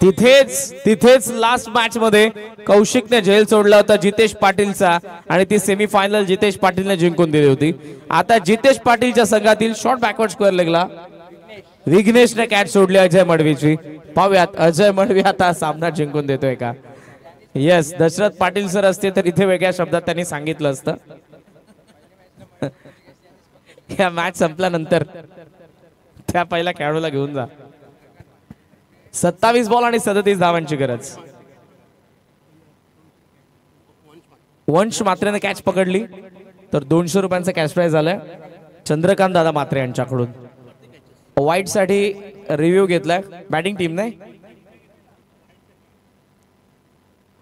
तिथेच लास्ट मॅच मध्ये कौशिकने झेल सोडला होता जितेश पाटीलचा, आणि ती सेमीफायनल जितेश पाटीलने जिंकून दिली होती. आता जितेश पाटीलच्या संघातील शॉर्ट बॅकवर्ड स्क्वेअर लेगला विघ्नेशने कॅच सोडली अजय मडवीची. पाहूयात अजय मडवी आता सामना जिंकून देतोय का. येस, दशरथ पाटील सर असते तर इथे वेगळ्या शब्दात त्यांनी सांगितलं असतं. या मॅच संपल्यानंतर त्या पहिल्या खेळाडूला घेऊन जा. 27 बॉल आणि 37 धावांची गरज. वंश मात्रेने कॅच पकडली तर 200 रुपयांचा कॅश प्राइज झालाय चंद्रकांत दादा मात्रे यांच्याकडून. व्हाईट साठी रिव्ह्यू घेतलाय बॅटिंग टीमने.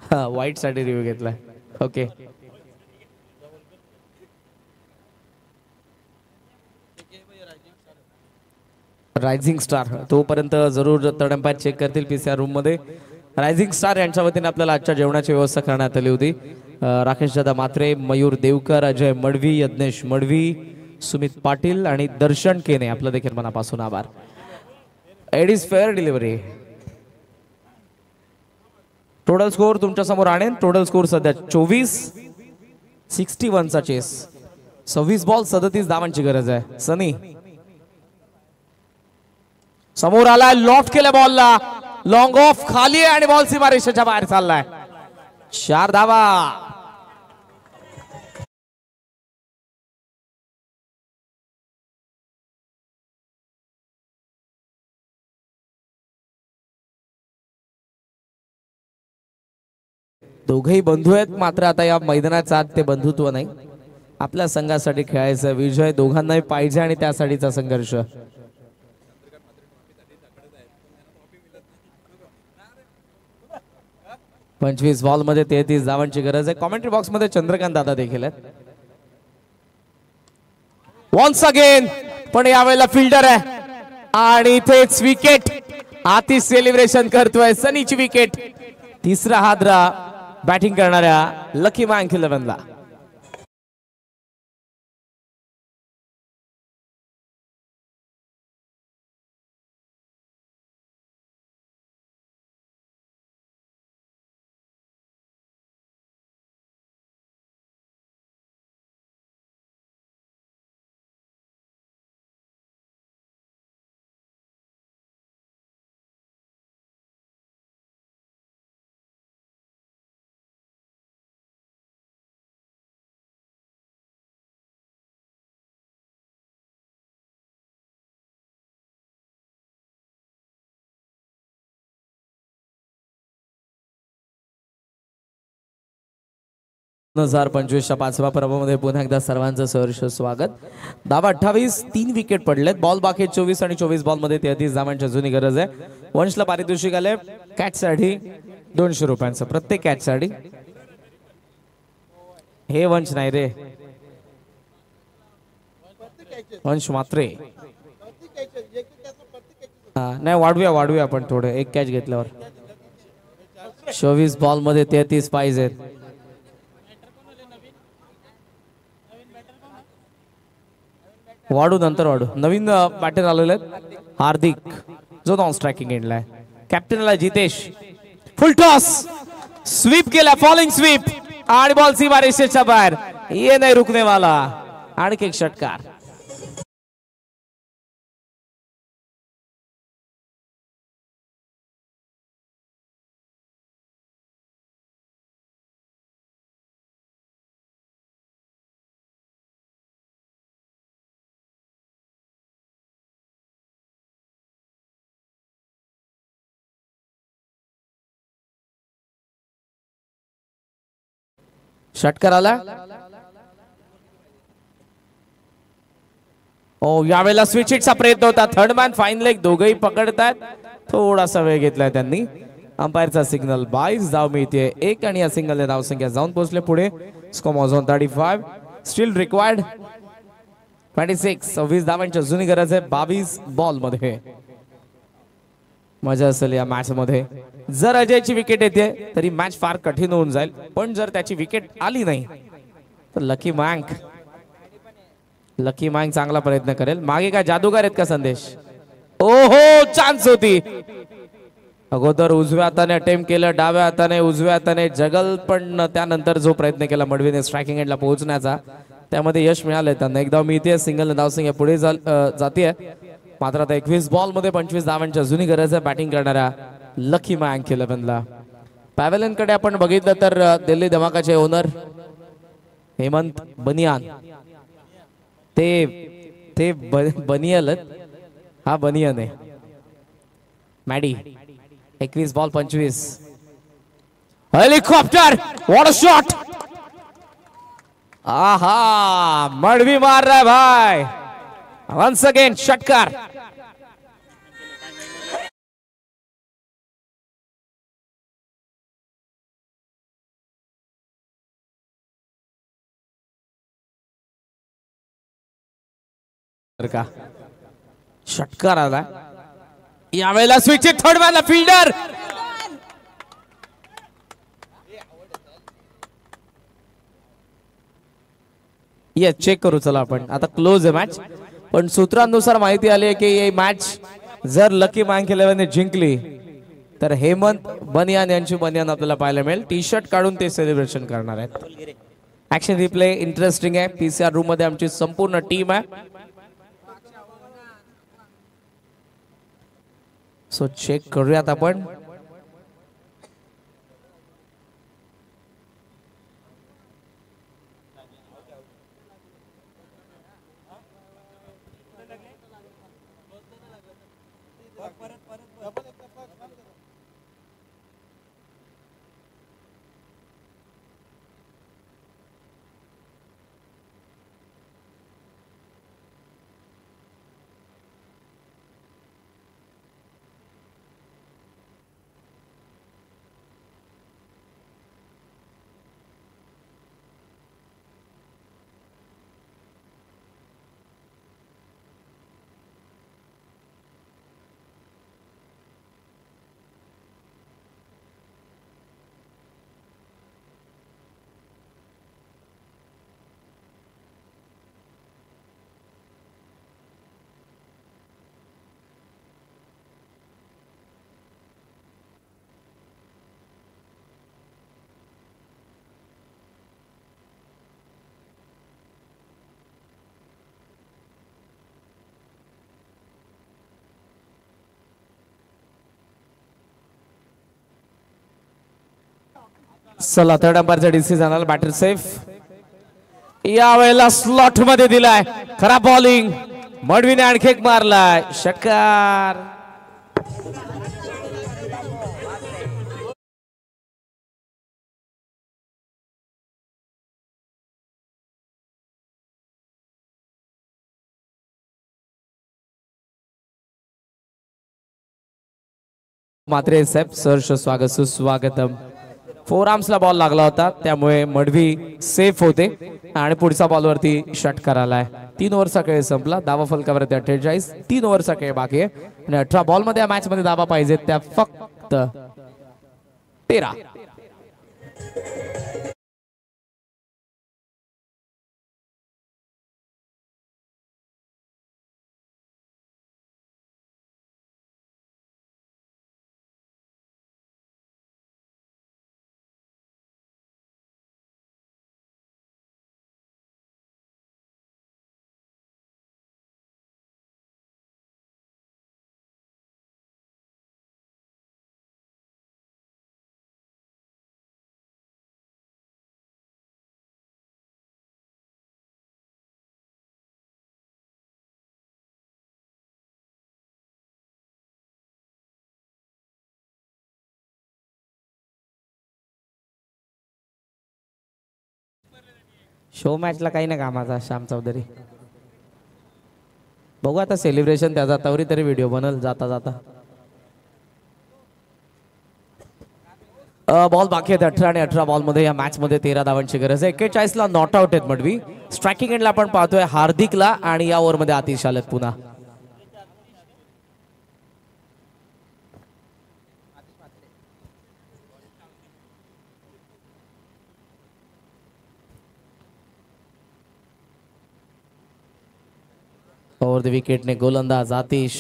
व्हाईट साठी रिव्ह्यू घेतलाय. ओके, रायझिंग स्टार तोपर्यंत जरूर तडंपात चेक करतील पीसीआर रूम मध्ये. रायझिंग स्टार यांच्या वतीने आपल्याला आजच्या जेवणाची व्यवस्था करण्यात आली होती. राकेश दादा मात्रे, मयूर देवकर, अजय मडवी, यज्ञेश मडवी, सुमित पाटील आणि दर्शन केने, आपलं देखील मनापासून आभार. It is fair delivery. Total score तुमच्या समोर आणेन. टोटल स्कोर सध्या 24-61 चा चेस. 26 बॉल 37 धावांची गरज आहे. सनी समोर आलाय, लॉफ्ट केल्या बॉलला, लॉंग ऑफ खाली आहे आणि बॉल सीमारेषेच्या बाहेर चाललाय. 4 धावा. दोघेही बंधू आहेत, मात्र आता या मैदानाचा आत ते बंधुत्व नाही. आपल्या संघासाठी खेळायचं, विजय दोघांनाही पाहिजे आणि त्यासाठीचा संघर्ष. 25 बॉल मध्ये 33 धावांची गरज आहे. कॉमेंट्री बॉक्स मध्ये चंद्रकांत दादा देखील आहेत. वन्स अगेन, पण यावेळेला फिल्डर आहे आणि इथेच विकेट. आतिश सेलिब्रेशन करतोय. सनीची विकेट. तिसरा हादरा बॅटिंग करणाऱ्या लकी मँक 11 ला. हजार 25च्या 5व्या पर्वामध्ये पुन्हा एकदा सर्वांचं सहर्ष स्वागत. धावा 28, 3 विकेट पडलेत. बॉल बाकी 24 आणि 24 बॉल मध्ये 33 धावांची जुनी गरज आहे. वंशला पारितोषिक आले कॅच साठी 200 रुपयांचं प्रत्येक कॅच साठी. हे वंश नाही रे, वंश मात्रे. नाही, वाढूया आपण थोडं. एक कॅच घेतल्यावर 24 बॉल मध्ये 33 पाहिजेत. नंतर वाढू. नवीन बॅटर आलेले आहेत. हार्दिक जो नॉन स्ट्रायकिंग एंडला आहे. कॅप्टनला जितेश. फुल टॉस, स्वीप केला, फॉलिंग स्वीप आणि बॉल सीमारेषेच्या बाहेर. ये नाही रुकने वाला. आणखी एक षटकार. षटकार आला. ओ यावेळेला स्विच हिटचा प्रयत्न होता. थर्ड मॅन फाईन लेग दोघेही पकडतात. थोडासा वेळ घेतलाय त्यांनी. अंपायरचा सिग्नल 22 धाव मिळते एक आणि या सिंगलने धाव संख्या जाऊन पोहोचले पुढे. स्कोर मॉझॉन 35. Steel required 26. 26 धावांची जुनी गरज आहे 22 बॉल मध्ये. मजा असेल या मॅच मध्ये. जर अजयची विकेट येते तरी मॅच फार कठीण होऊन जाईल. पण जर त्याची विकेट आली नाही तर लकी मँक चांगला प्रयत्न करेल. मागे काय जादूगार आहेत का संदेश? ओहो चान्स होती. अगोदर उजव्या हाताने अटेम्प्ट केलं, डाव्या हाताने उजव्या हाताने जगल, पण त्यानंतर जो प्रयत्न केला मडवीने स्ट्रायकिंग एंडला पोहोचण्याचा त्यामध्ये यश मिळालंय त्यांना. एकदा मिळते सिंगल धावसंख्या पुढे जाते. मात्र आता 21 बॉल मध्ये 25 धावांची जुनी गरज आहे बॅटिंग करणाऱ्या लकी मँक 11ला. पॅव्हेलियन कडे आपण बघितलं तर दिल्ली धमाकाचे ओनर हेमंत बनियान ते बनियल हा बनियन आहे. Maddy 21 ball 25. Helicopter what a shot. आहा मडवी मार रहा है भाई. वंस अगेन षटकार. का षटकार आला. यावेळेला स्विच थर्ड मॅन फिल्डर. ये चेक करू चला आपण. आता क्लोज आहे मॅच. पण सूत्रांनुसार माहिती आली आहे की ही मॅच जर लकी मँक 11ने जिंकली तर हेमंत बनियान यांची बनियान आपल्याला पाहायला मिळेल. टी शर्ट काढून ते सेलिब्रेशन करणार आहेत. ऍक्शन रिप्ले इंटरेस्टिंग आहे. पीसीआर रूम मध्ये आमची संपूर्ण टीम आहे. सो चेक करूयात आपण. चला थर्ड अंपायरचा डिसिजन आला. Batter safe. यावेळेला स्लॉट मध्ये दिलाय. खराब बॉलिंग. मडवीने आणखी एक मारलाय. षटकार. मात्रे साहेब सहर्ष स्वागत सुस्वागतम. फोर आर्म्सला बॉल लागला होता त्यामुळे मडवी सेफ होते आणि पुढचा बॉलवरती षटकार आलाय. 3 ओव्हरचा खेळ संपला. धावा फलकावरती 48. 3 ओव्हरचा खेळ बाकी आहे आणि 18 बॉल मध्ये या मॅच मध्ये धावा पाहिजेत त्या फक्त 13. शो मॅचला काही नाही कामाचा श्याम चौधरी. बघू आता सेलिब्रेशन त्याचा तवरी तरी व्हिडिओ बनल जाता जाता. बॉल बाकी आहेत 18 आणि 18 बॉल मध्ये या मॅच मध्ये 13 धावांची गरज आहे. 41 ला नॉट आउट आहेत मडवी. स्ट्रायकिंग एंडला आपण पाहतोय हार्दिकला आणि या ओव्हर मध्ये आतिश आलेत पुन्हा. ओव्हर द विकेटने गोलंदाज आतिश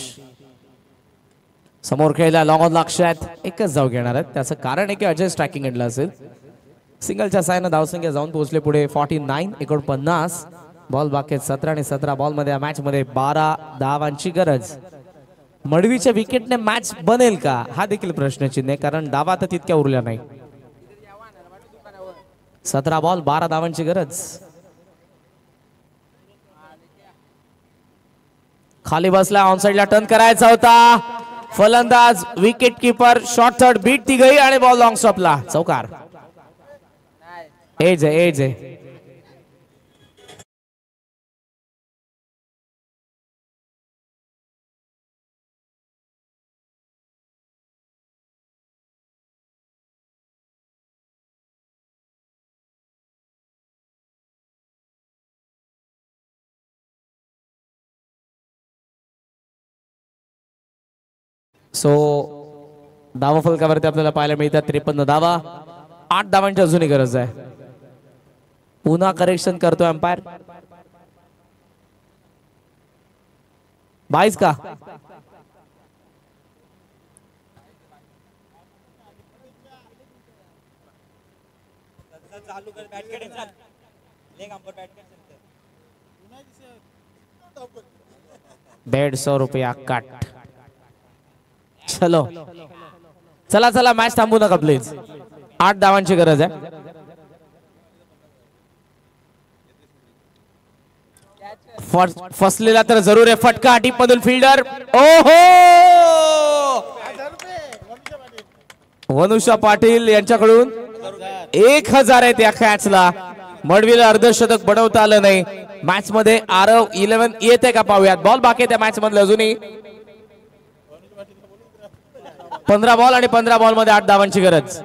समोर खेळला. लॉंग ऑन लक्षात एकच धाव घेणार आहेत. त्याचं कारण आहे की अजय स्ट्रायकिंग एंडला असेल. सिंगलच्या साहाय्याने धावसंख्या जाऊन पोहोचले पुढे 49 49. बॉल बाकी 17 आणि 17 बॉल मध्ये या मॅच मध्ये 12 धावांची गरज. मडवीच्या विकेटने मॅच बनेल का हा देखील प्रश्नचिन्ह आहे, कारण धावा तर तितक्या उरल्या नाही. 17 बॉल 12 धावांची गरज. खाली बसला. ऑन साइडला टर्न करायचा होता. फलंदाज wicket keeper short third beat ती गई आणि बॉल लॉंग स्टॉपला. चौकार. एज आहे एज आहे. सो धावा फलकावरती आपल्याला पाहायला मिळतात 53 धावा. 8 धावांची अजूनही गरज आहे. पुन्हा करेक्शन करतोय अंपायर. 22 का ₹150 कट. चलो चला चला मॅच थांबू नका प्लीज. 8 धावांची गरज आहे. फसलेला तर जरूर आहे फटका. टीप मधून फिल्डर. ओहो वनुषा पाटील यांच्याकडून 1000 आहेत या कॅचला. मडवीला अर्धशतक बनवता आलं नाही. मॅच मध्ये आरव 11 येते का पाहूयात. बॉल बाकी त्या मॅच मधले अजूनही 15 बॉल आणि 15 बॉल मध्ये 8 धावांची गरज.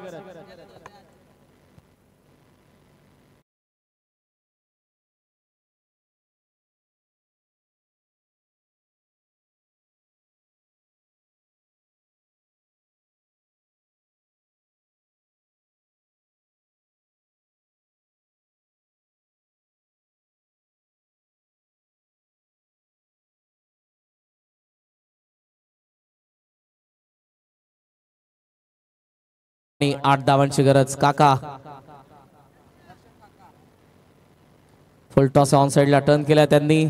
आणि 8 धावांची गरज. काका फुल टॉस ऑन साइडला टर्न केला त्यांनी.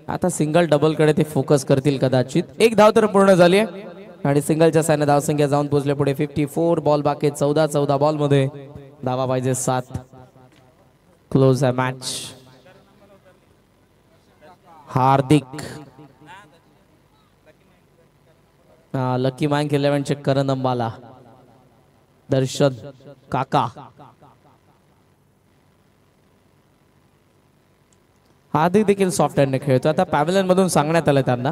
आता सिंगल डबल कडे ते फोकस करतील कदाचित. 1 धाव तर पूर्ण झाली आहे आणि सिंगलच्या साहाय्याने धावसंख्या जाऊन पोहोचले पुढे 54 बॉल बाकी. 14 बॉल मध्ये धावा पाहिजे 7. क्लोज आहे मॅच. हार्दिक लकी मॅन 11 चे करण अंबाला. दर्शन काका. हार्दिक देखील सॉफ्ट हँडने खेळतो. आता पॅव्हलियन मधून सांगण्यात आलं त्यांना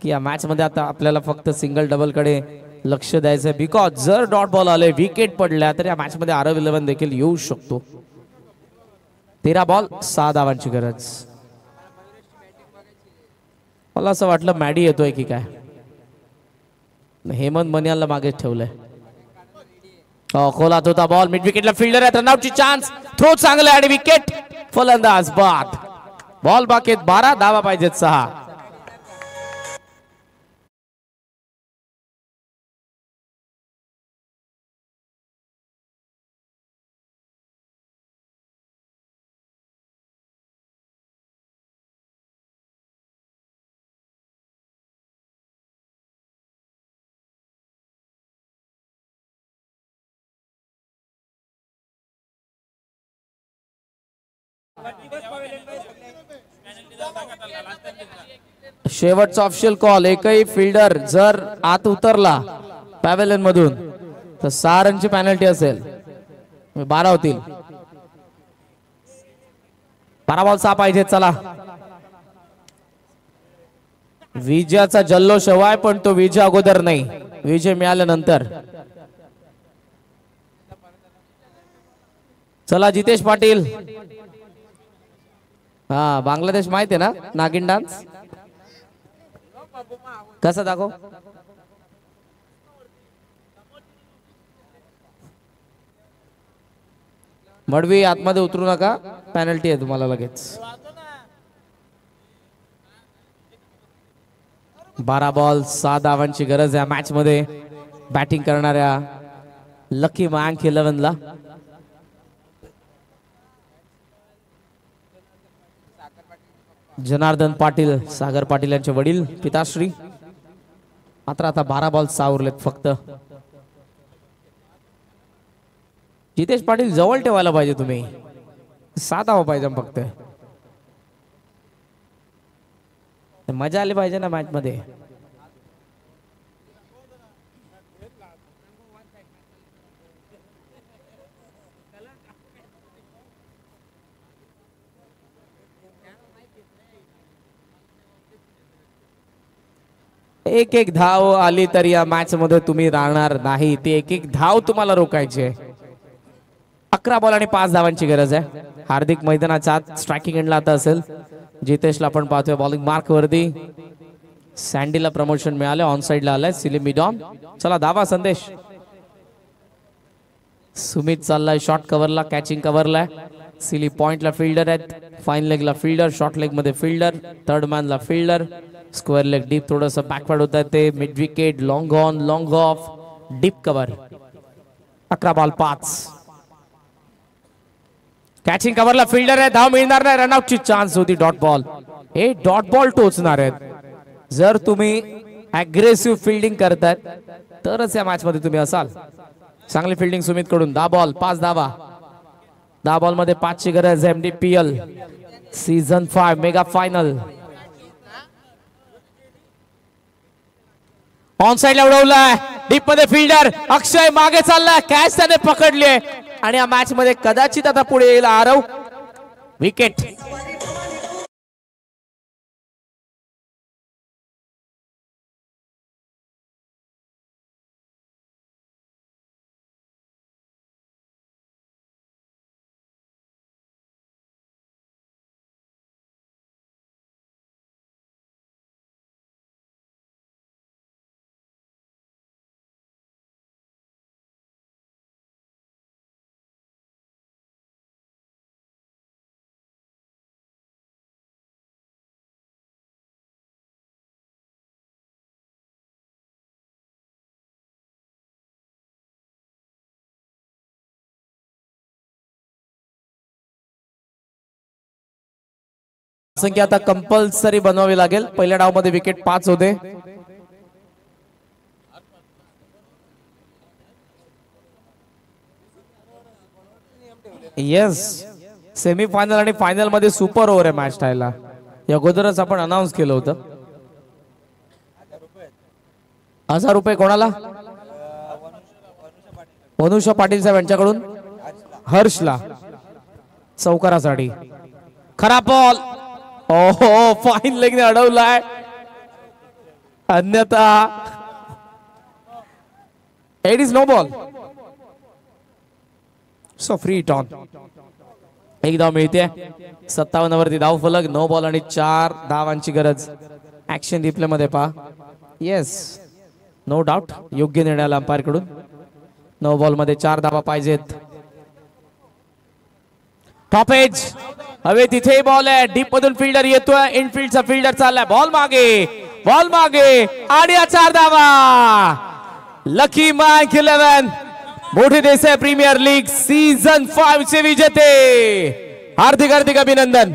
की या मॅच मध्ये आता आपल्याला फक्त सिंगल डबल कडे लक्ष द्यायचंय, बिकॉज जर डॉट बॉल आले विकेट पडल्या तर या मॅच मध्ये आरव 11 देखील येऊ शकतो. 13 बॉल 6 धावांची गरज. मला असं वाटलं मॅडी येतोय की काय. हेमंत मनियालला मागेच ठेवलंय. खोलात होता बॉल. मिड विकेटला फिल्डर आहे. रनआउटची चान्स. थ्रो चांगला आणि विकेट. फलंदाज बाद. बॉल बाकी 12 धावा पाहिजेत 6. शेवटचा ऑफिशियल कॉल. एकही फिल्डर जर आत उतरला पॅव्हलियन मधून तर 6 रनची पेनल्टी असेल. 12 होतील. 12 बॉल 6 पाहिजे. चला, विजयाचा जल्लोष हवाय, पण तो विजय अगोदर नाही, विजय मिळाल्यानंतर. चला जितेश पाटील. हा, बांगलादेश माहित आहे ना, नागिन डान्स कसा दाखव. मडवी आतमध्ये उतरू नका, पेनल्टी आहे तुम्हाला लगेच. 12 बॉल 6 धावांची गरज आहे मॅच मध्ये बॅटिंग करणाऱ्या लकी मँक 11 ला. जनार्दन पाटील, सागर पाटील यांचे वडील, पिताश्री. मात्र आता 12 बॉल 6 उरलेत फक्त. जितेश पाटील जवळ ठेवायला पाहिजे तुम्ही, 7 धावा पाहिजे फक्त. मजा आली पाहिजे ना मॅच मध्ये. एक एक धाव आली तर या मॅच मध्ये तुम्ही राहणार नाही. ती एक एक धाव तुम्हाला रोखायची आहे. 11 बॉल आणि 5 धावांची गरज आहे. हार्दिक मैदानाच्या आत स्ट्रायकिंग एंडला आता असेल. जितेशला आपण पाहतोय बॉलिंग मार्क वरती. सँडीला प्रमोशन मिळाले, ऑन साइडला आलाय सिली मिडॉन. चला धावा संदेश. सुमित चाललाय शॉर्ट कव्हरला, कॅचिंग कव्हरला. सिली पॉइंटला फिल्डर आहेत, फाईन लेगला फिल्डर, शॉर्ट लेग मध्ये फिल्डर, थर्ड मॅनला फिल्डर. स्क्वेअर लेग डीप थोडस बॅकवर्ड होत आहे ते. Mid wicket, long on, long off, deep cover. 11 ball 5. Catching कव्हरला फिल्डर आहे, धाव मिळणार नाही, रनआउटची चान्स होती. डॉट बॉल, हे डॉट बॉल टोचणार आहेत. जर तुम्ही अग्रेसिव्ह फिल्डिंग करतायत तरच या मॅच मध्ये तुम्ही असाल. चांगली फिल्डिंग सुमित कडून. 10 बॉल 5 धावा. 10 बॉल मध्ये 5 ची गरज. MDPL season 5 mega final. On साइडला उडवलाय, डीप मध्ये फिल्डर अक्षय मागे चाललाय, कॅच त्याने पकडली आणि या मॅच मध्ये कदाचित आता पुढे येईल आरव. विकेट. संख्या आता कंपल्सरी बनवावी लागेल. पहिल्या डाव मध्ये विकेट 5 होते. येस, सेमी फायनल आणि फायनल मध्ये सुपर ओव्हर आहे मॅच टायला. या अगोदरच आपण अनाऊन्स केलं होतं. 1000 रुपये कोणाला? वनुषा पाटील साहेब यांच्याकडून हर्षला चौकारासाठी. खराब बॉल. ओहो, फाईन लेगने अडवलाय, अन्यथा it is no ball. So free hit on. एक धाव मिळते. 57 वरती धाव फलक. 9 बॉल आणि 4 धावांची गरज. ऍक्शन रिप्ले मध्ये पहा. येस, नो डाऊट योग्य निर्णय आला अंपायर कडून. 9 बॉल मध्ये 4 धावा पाहिजेत. टॉप एज हवे तिथे बॉल आहे. डीप मधून फिल्डर येतोय, इनफिल्डचा फिल्डर चाललाय. बॉल मागे, बॉल मागे आणि 4 धावा. लकी मँक 11 मोठी देसाई प्रीमियर लीग सीझन 5 चे विजेते. हार्दिक हार्दिक अभिनंदन.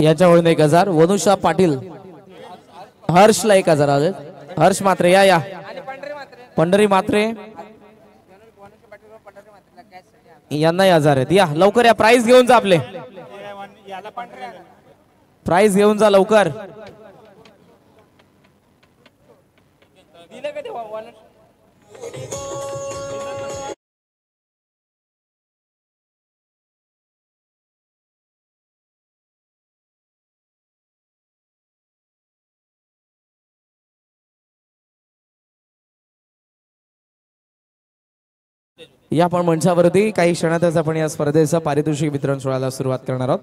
यांच्याकडून 1000. वनुषा पाटील, हर्षला 1000 आले. हर्ष मात्रे या पंढरी मात्रे यांना 1000 आहेत. या लवकर या, प्राइस घेऊन जा, आपले प्राइस घेऊन जा लवकर. या आपण मंचावरती काही क्षणातच आपण या स्पर्धेचं पारितोषिक वितरण सोहळ्याला सुरुवात करणार आहोत.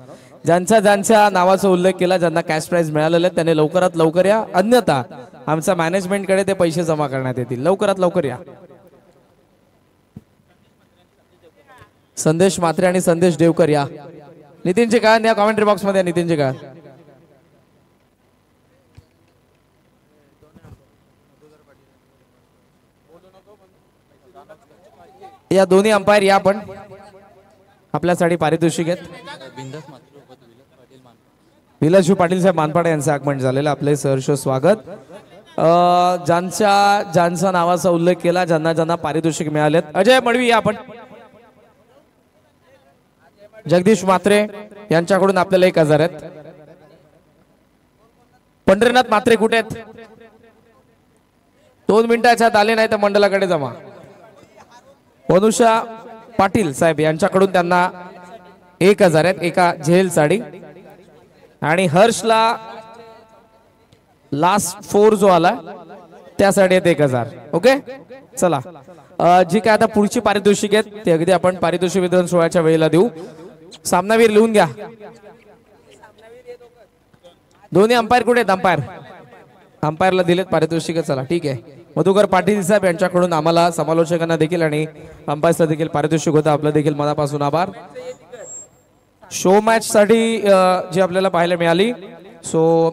ज्यांच्या नावाचा उल्लेख केला, ज्यांना कॅश प्राइज मिळालेले आहेत, त्यांनी लवकरात लवकर या, अन्यथा आमच्या मॅनेजमेंटकडे ते पैसे जमा करण्यात येतील. लवकरात लवकर या. संदेश मात्रे आणि संदेश देवकर या. नितीनचे काय या कॉमेंट्री बॉक्स मध्ये, नितीनचे काय. या दोन्ही अंपायर या, आपण आपल्यासाठी पारितोषिक आहेत. विलासजी पाटील साहेब मानपाडे यांचं आगमन झालेलं, आपले सहर्ष स्वागत. ज्यांच्या नावाचा उल्लेख केला, ज्यांना पारितोषिक मिळालेत, अजय मडवी या आपण. जगदीश मात्रे यांच्याकडून आपल्याला 1000 आहेत. पंढरीनाथ मात्रे कुठे आहेत? 2 मिनिटाच्या आत आले नाही तर मंडळाकडे जमा. वनुषा पाटील साहेब यांच्याकडून त्यांना 1000 आहेत, एका झेल साडी. आणि हर्षला लास्ट 4 जो आला त्यासाठी आहेत 1000. ओके, चला. जी काय आता पुढची पारितोषिक आहेत ते अगदी आपण पारितोषिक वितरण सोहळ्याच्या वेळेला देऊ. सामनावीर लिहून घ्या. दोन्ही अंपायर कुठे आहेत? अंपायरला दिलेत पारितोषिक. चला ठीक आहे. मधुकर पाटील साहेब यांच्याकडून आम्हाला समालोचकांना देखील आणि अंपायर्सला देखील पारितोषिक होतं. आपलं देखील मनापासून आभार. शो मॅच साठी जी आपल्याला पाहायला मिळाली, सो